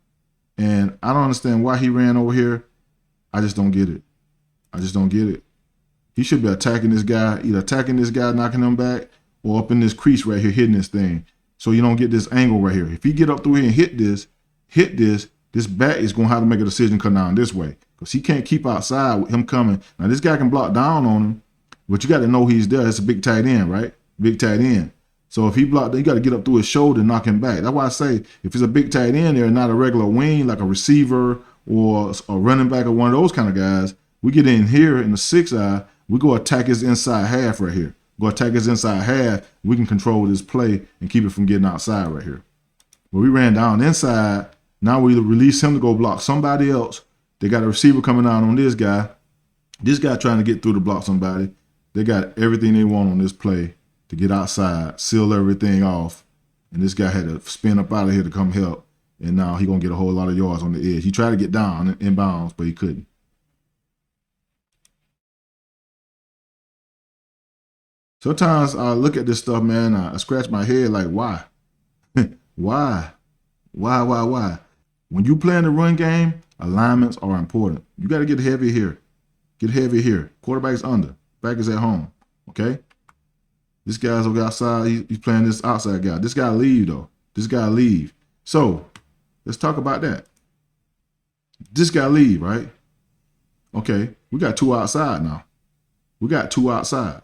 And I don't understand why he ran over here. I just don't get it. I just don't get it. He should be attacking this guy, either attacking this guy, knocking him back, or up in this crease right here, hitting this thing. So you don't get this angle right here. If he get up through here and hit this back is going to have to make a decision come down this way because he can't keep outside with him coming. Now, this guy can block down on him, but you got to know he's there. It's a big tight end, right? Big tight end. So if he blocked, you got to get up through his shoulder and knock him back. That's why I say if it's a big tight end there, not a regular wing like a receiver or a running back or one of those kind of guys, we get in here in the 6-eye, we go attack his inside half right here. Go attack his inside half. We can control this play and keep it from getting outside right here. But we ran down inside. Now we release him to go block somebody else. They got a receiver coming out on this guy. This guy trying to get through to block somebody. They got everything they want on this play to get outside, seal everything off. And this guy had to spin up out of here to come help. And now he going to get a whole lot of yards on the edge. He tried to get down in bounds, but he couldn't. Sometimes I look at this stuff, man, I scratch my head like, why? Why? Why? When you play in the run game, alignments are important. You got to get heavy here. Get heavy here. Quarterback's under. Back is at home. Okay? This guy's over outside. He's playing this outside guy. This guy leave, though. This guy leave. So, let's talk about that. this guy leave, right? Okay, we got two outside now. We got two outside.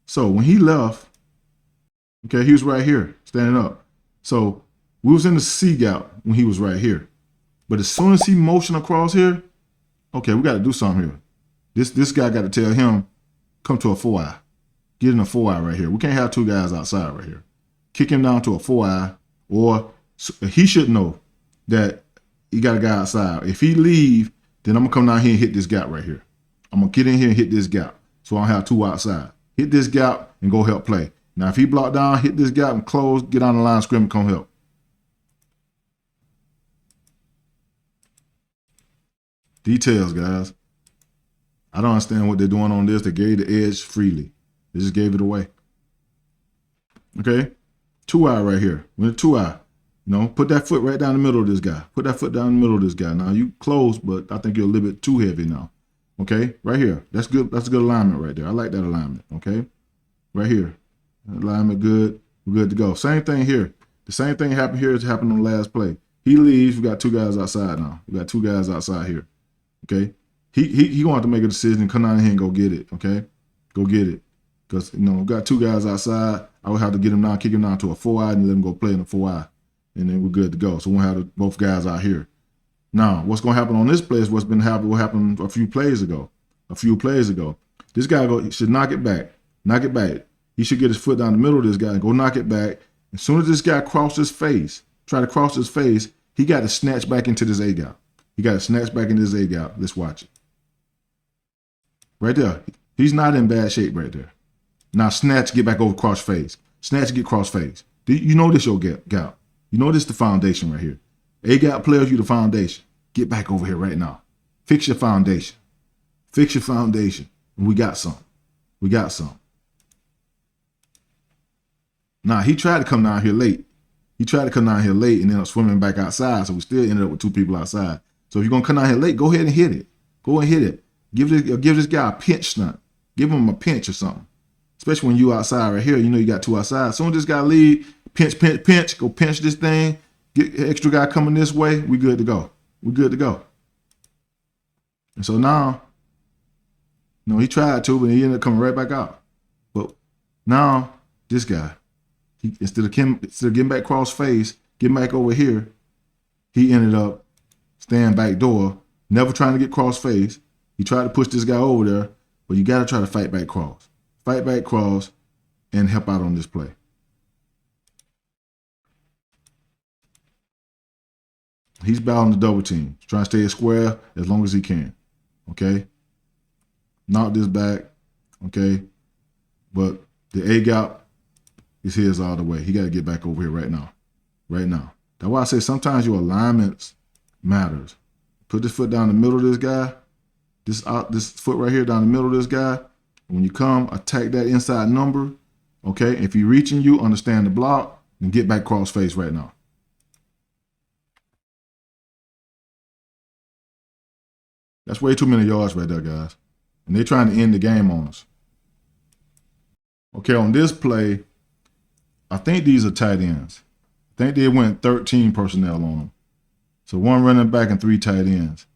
So when he left, okay, he was right here, standing up. So we was in the C gap when he was right here. But as soon as he motioned across here, okay, we got to do something here. This guy got to tell him, come to a 4-eye. Get in a 4-eye right here. We can't have two guys outside right here. Kick him down to a 4-eye, or he should know that he got a guy outside. If he leave, then I'm going to come down here and hit this gap right here. I'm going to get in here and hit this gap so I don't have two outside. Hit this gap and go help play. Now, if he block down, hit this gap and close, get on the line of scrimmage, come help. Details, guys. I don't understand what they're doing on this. They gave the edge freely. They just gave it away. Okay? 2-eye right here. With a 2-eye. Put that foot right down the middle of this guy. Put that foot down the middle of this guy. Now, you close, but I think you're a little bit too heavy now. Okay? Right here. That's good. That's a good alignment right there. I like that alignment. Okay? Right here. Alignment good. We're good to go. Same thing here. The same thing happened here as happened on the last play. He leaves. We got two guys outside now. We got two guys outside here. Okay? He going to have to make a decision and come down here and go get it. Okay? Go get it. Because, we got two guys outside. I would have to get him down, kick him down to a 4-eye and let him go play in a 4-eye. And then we're good to go. So we'll have both guys out here. Now, what's going to happen on this play is what happened a few plays ago. This guy should knock it back. Knock it back. He should get his foot down the middle of this guy and go knock it back. As soon as this guy crosses his face, he got to snatch back into this A-gap. Let's watch it. Right there. He's not in bad shape right there. Now snatch, get back over cross face. Snatch, get cross face. You know this your gap. You know this the foundation right here. A-gap players, you the foundation. Get back over here right now. Fix your foundation. And we got some. Now, he tried to come down here late. And then swimming back outside. So we still ended up with two people outside. So if you're going to come down here late, go ahead and hit it. Give this guy a pinch stunt. Give him a pinch or something. Especially when you outside right here. You got two outside. As soon as this guy leave, pinch. Go pinch this thing. Get an extra guy coming this way. We good to go. And so now, he tried to, but he ended up coming right back out. But now, this guy, instead of getting back cross face, getting back over here, he ended up staying back door, never trying to get cross face. He tried to push this guy over there, but you got to try to fight back cross. And help out on this play. He's battling the double team. He's trying to stay square as long as he can. Okay? Knock this back. Okay? But the A-gap is his all the way. He got to get back over here right now. That's why I say sometimes your alignments matters. Put this foot down the middle of this guy. This foot right here down the middle of this guy. When you come, attack that inside number. Okay? If he's reaching you, understand the block, and get back cross face right now. That's way too many yards right there, guys. And they're trying to end the game on us. Okay, on this play, I think these are tight ends. I think they went 13 personnel on them. So 1 running back and 3 tight ends.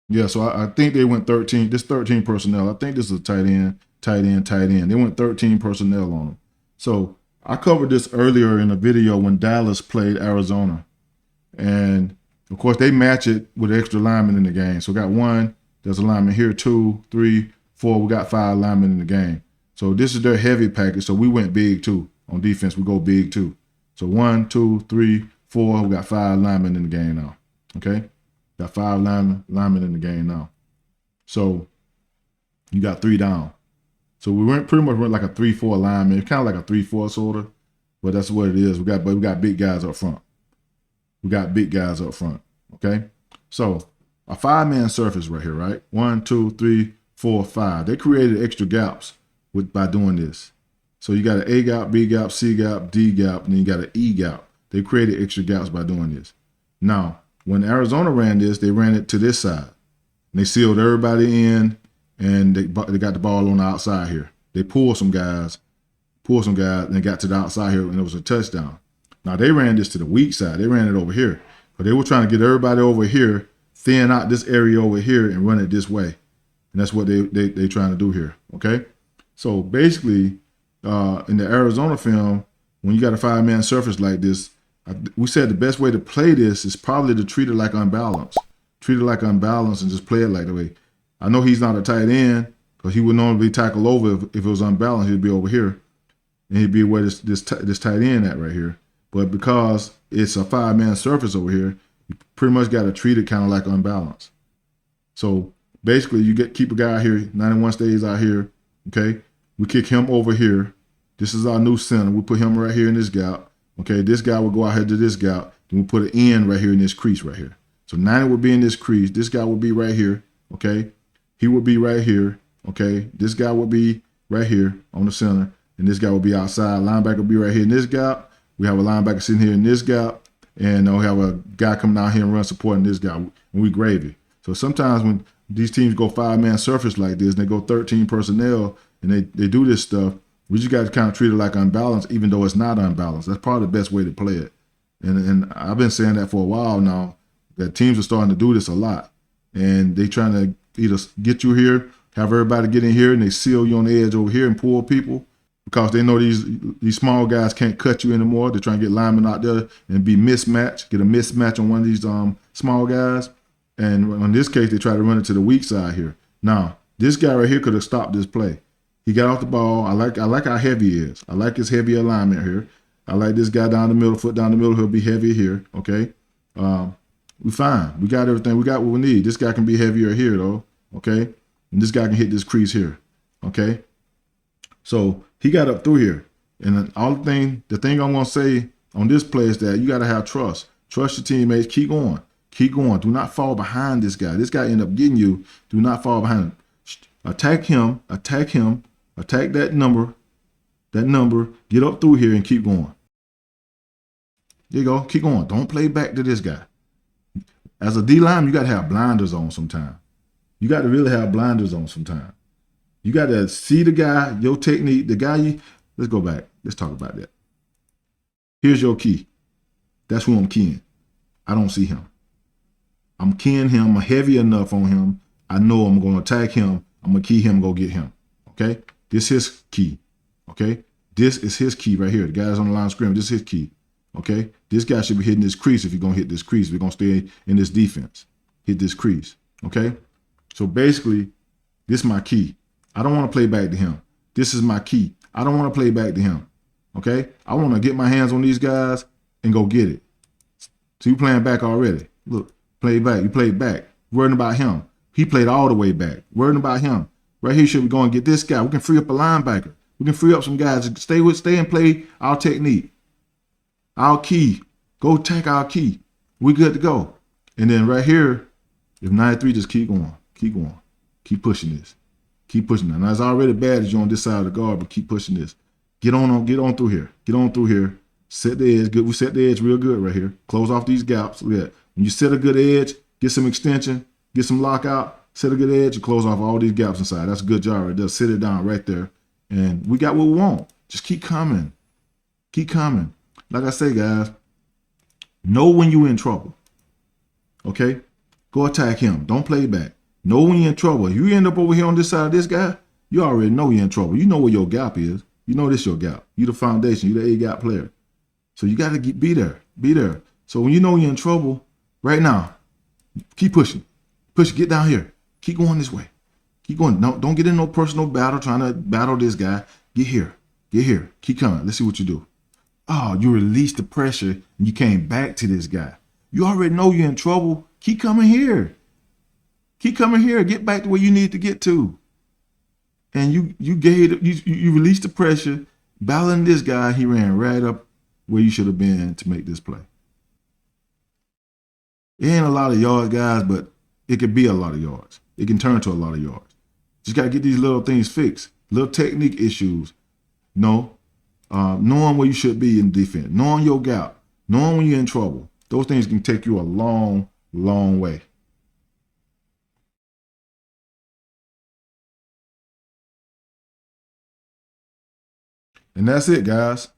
Yeah, so I think they went 13. This 13 personnel. I think this is a tight end. They went 13 personnel on them. So I covered this earlier in a video when Dallas played Arizona. And of course, they match it with extra linemen in the game. So we got 1, there's a lineman here, 2, 3, 4. We got 5 linemen in the game. So this is their heavy package. So we went big too. On defense, we go big too. So 1, 2, 3, 4. We got 5 linemen in the game now. Okay? Got 5 linemen in the game now. So you got 3 down. So we pretty much went like a 3-4 lineman. It's kind of like a 3-4 sort of. But that's what it is. We got big guys up front. Okay? So a 5-man surface right here, right? 1, 2, 3, 4, 5. They created extra gaps by doing this. So you got an A gap, B gap, C gap, D gap, and then you got an E gap. They created extra gaps by doing this. Now, when Arizona ran this, they ran it to this side. And they sealed everybody in, and they got the ball on the outside here. They pulled some guys, and they got to the outside here, and it was a touchdown. Now, they ran this to the weak side. They ran it over here. But they were trying to get everybody over here thin out this area over here and run it this way. And that's what they trying to do here, okay? So basically, in the Arizona film, when you got a 5-man surface like this, we said the best way to play this is probably to treat it like unbalanced. Treat it like unbalanced and just play it like the way. I know he's not a tight end because he would normally tackle over if it was unbalanced. He'd be over here, and he'd be where this tight end at right here. But because it's a 5-man surface over here, you pretty much got to treat it kind of like unbalanced. So basically, you keep a guy here, 91 stays out here, okay? We kick him over here. This is our new center. We put him right here in this gap, okay? This guy will go out here to this gap. Then we put an end right here in this crease right here. So 90 would be in this crease. This guy would be right here, okay? He would be right here, okay? This guy would be right here on the center, and this guy would be outside. Linebacker would be right here in this gap. We have a linebacker sitting here in this gap, and we have a guy coming down here and run supporting this guy, and we gravy. So sometimes when these teams go 5-man surface like this, and they go 13 personnel, and they do this stuff, we just got to kind of treat it like unbalanced, even though it's not unbalanced. That's probably the best way to play it. And I've been saying that for a while now, that teams are starting to do this a lot. And they trying to either get you here, have everybody get in here, and they seal you on the edge over here and pull people because they know these small guys can't cut you anymore. They're trying to get linemen out there and be mismatched, get a mismatch on one of these small guys. And in this case, they try to run it to the weak side here. Now, this guy right here could have stopped this play. He got off the ball. I like how heavy he is. I like his heavy alignment here. I like this guy down the middle, foot down the middle. He'll be heavier here, okay? We fine. We got everything. We got what we need. This guy can be heavier here, though, okay? And this guy can hit this crease here, okay? So he got up through here. And the thing I'm going to say on this play is that you got to have trust. Trust your teammates. Keep going. Keep going. Do not fall behind this guy. This guy end up getting you. Do not fall behind him. Attack him. Attack him. Attack that number. Get up through here and keep going. There you go. Keep going. Don't play back to this guy. As a D-line, you got to have blinders on sometime. You got to really have blinders on sometime. You got to see the guy, your technique, the guy let's go back. Let's talk about that. Here's your key. That's who I'm keying. I don't see him. I'm keying him. I'm heavy enough on him. I know I'm going to attack him. I'm going to key him, go get him. Okay? This is his key. Okay? This is his key right here. The guy's on the line of scrimmage. This is his key. Okay? This guy should be hitting this crease if you're going to hit this crease. If you're going to stay in this defense. Hit this crease. Okay? So basically, this is my key. I don't want to play back to him. This is my key. I don't want to play back to him. Okay? I want to get my hands on these guys and go get it. So you playing back already. Look, play back. You played back. Worrying about him. He played all the way back. Worrying about him. Right here, should we go and get this guy? We can free up a linebacker. We can free up some guys. Stay and play our technique. Our key. Go attack our key. We good to go. And then right here, if 93, just keep going. Keep going. Keep pushing this. Keep pushing it. Now, it's already bad that you're on this side of the guard, but keep pushing this. Get on through here. Get on through here. Set the edge. Good. We set the edge real good right here. Close off these gaps. Look at that. When you set a good edge, get some extension, get some lockout, set a good edge, and close off all these gaps inside. That's a good job right there. Sit it down right there. And we got what we want. Just keep coming. Keep coming. Like I say, guys, know when you're in trouble. Okay? Go attack him. Don't play back. Know when you're in trouble. If you end up over here on this side of this guy, you already know you're in trouble. You know where your gap is. You know this your gap. You the foundation. You the A-gap player. So you got to be there. Be there. So when you know you're in trouble, right now, keep pushing. Push. Get down here. Keep going this way. Keep going. Don't get in no personal battle trying to battle this guy. Get here. Get here. Keep coming. Let's see what you do. Oh, you released the pressure and you came back to this guy. You already know you're in trouble. Keep coming here. Keep coming here. Get back to where you need to get to. And you released the pressure, battling this guy. He ran right up where you should have been to make this play. It ain't a lot of yards, guys, but it could be a lot of yards. It can turn to a lot of yards. Just got to get these little things fixed. Little technique issues. Knowing where you should be in defense. Knowing your gap. Knowing when you're in trouble. Those things can take you a long, long way. And that's it, guys.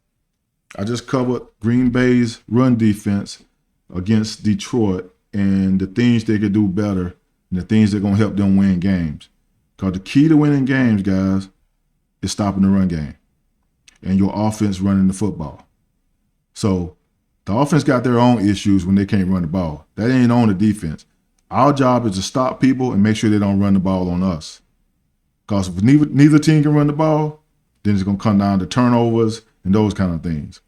I just covered Green Bay's run defense against Detroit and the things they could do better and the things that are going to help them win games. Because the key to winning games, guys, is stopping the run game and your offense running the football. So the offense got their own issues when they can't run the ball. That ain't on the defense. Our job is to stop people and make sure they don't run the ball on us. Because if neither team can run the ball, then it's going to come down to turnovers and those kind of things.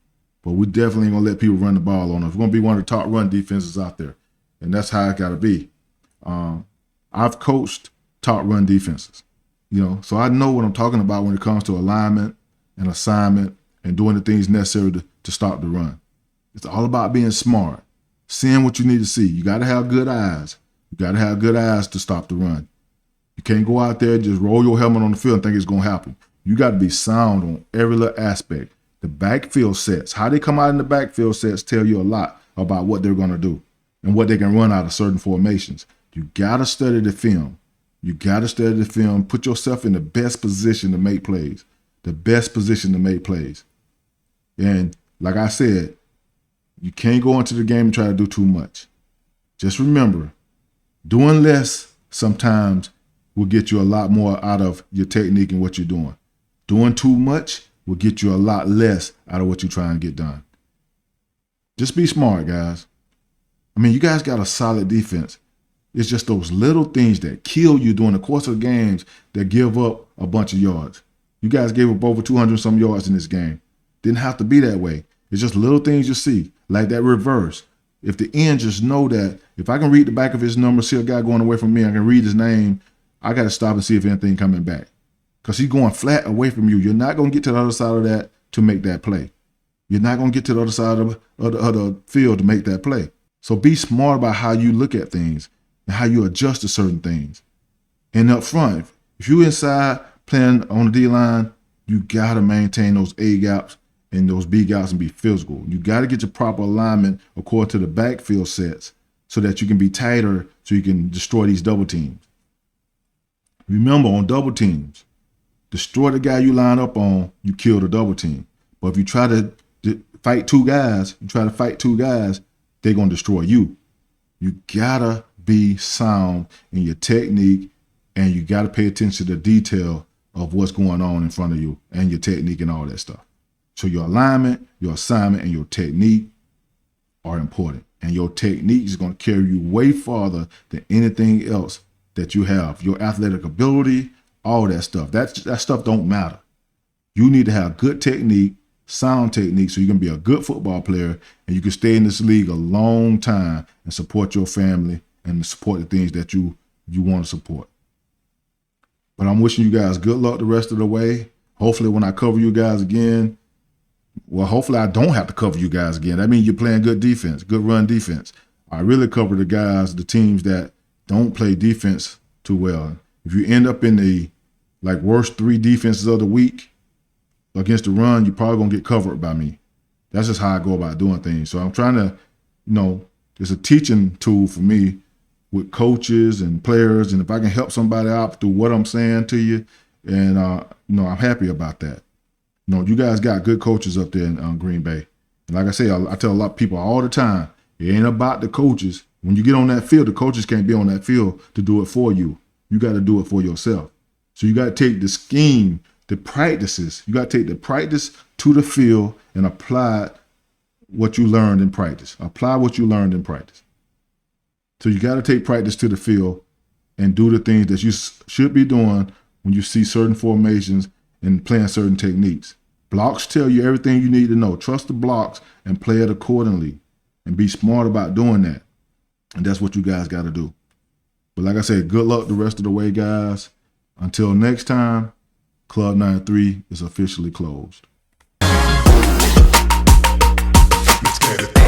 But we definitely ain't going to let people run the ball on us. We're going to be one of the top run defenses out there. And that's how it got to be. I've coached top run defenses, so I know what I'm talking about when it comes to alignment and assignment and doing the things necessary to stop the run. It's all about being smart, seeing what you need to see. You got to have good eyes. You got to have good eyes to stop the run. You can't go out there and just roll your helmet on the field and think it's going to happen. You got to be sound on every little aspect. The backfield sets, how they come out in the backfield sets tell you a lot about what they're going to do and what they can run out of certain formations. You got to study the film. You got to study the film. Put yourself in the best position to make plays. The best position to make plays. And like I said, you can't go into the game and try to do too much. Just remember, doing less sometimes will get you a lot more out of your technique and what you're doing. Doing too much will get you a lot less out of what you're trying to get done. Just be smart, guys. I mean, you guys got a solid defense. It's just those little things that kill you during the course of the games that give up a bunch of yards. You guys gave up over 200 some yards in this game. Didn't have to be that way. It's just little things you see, like that reverse. If the end just know that if I can read the back of his number, see a guy going away from me, I can read his name, I got to stop and see if anything coming back. Because he's going flat away from you. You're not going to get to the other side of that to make that play. You're not going to get to the other side of the field to make that play. So be smart about how you look at things and how you adjust to certain things. And up front, if you're inside playing on the D-line, you got to maintain those A gaps and those B gaps and be physical. You got to get your proper alignment according to the backfield sets so that you can be tighter so you can destroy these double teams. Remember, on double teams, destroy the guy you line up on, you kill the double team. But if you try to fight two guys, they're going to destroy you. You got to be sound in your technique, and you got to pay attention to the detail of what's going on in front of you and your technique and all that stuff. So your alignment, your assignment, and your technique are important. And your technique is going to carry you way farther than anything else that you have. Your athletic ability, all that stuff. That stuff don't matter. You need to have good technique, sound technique, so you can be a good football player and you can stay in this league a long time and support your family and support the things that you want to support. But I'm wishing you guys good luck the rest of the way. Hopefully when I cover you guys again, well, hopefully I don't have to cover you guys again. That means you're playing good defense, good run defense. I really cover the guys, the teams that don't play defense too well. If you end up in the worst 3 defenses of the week against the run, you're probably going to get covered by me. That's just how I go about doing things. So I'm trying to, it's a teaching tool for me with coaches and players. And if I can help somebody out through what I'm saying to you, and, I'm happy about that. You guys got good coaches up there in Green Bay. And like I say, I tell a lot of people all the time, it ain't about the coaches. When you get on that field, the coaches can't be on that field to do it for you. You got to do it for yourself. So you got to take the scheme, the practices. You got to take the practice to the field and apply what you learned in practice. Apply what you learned in practice. So you got to take practice to the field and do the things that you should be doing when you see certain formations and playing certain techniques. Blocks tell you everything you need to know. Trust the blocks and play it accordingly and be smart about doing that. And that's what you guys got to do. But like I said, good luck the rest of the way, guys. Until next time, Club 93 is officially closed. Let's get it.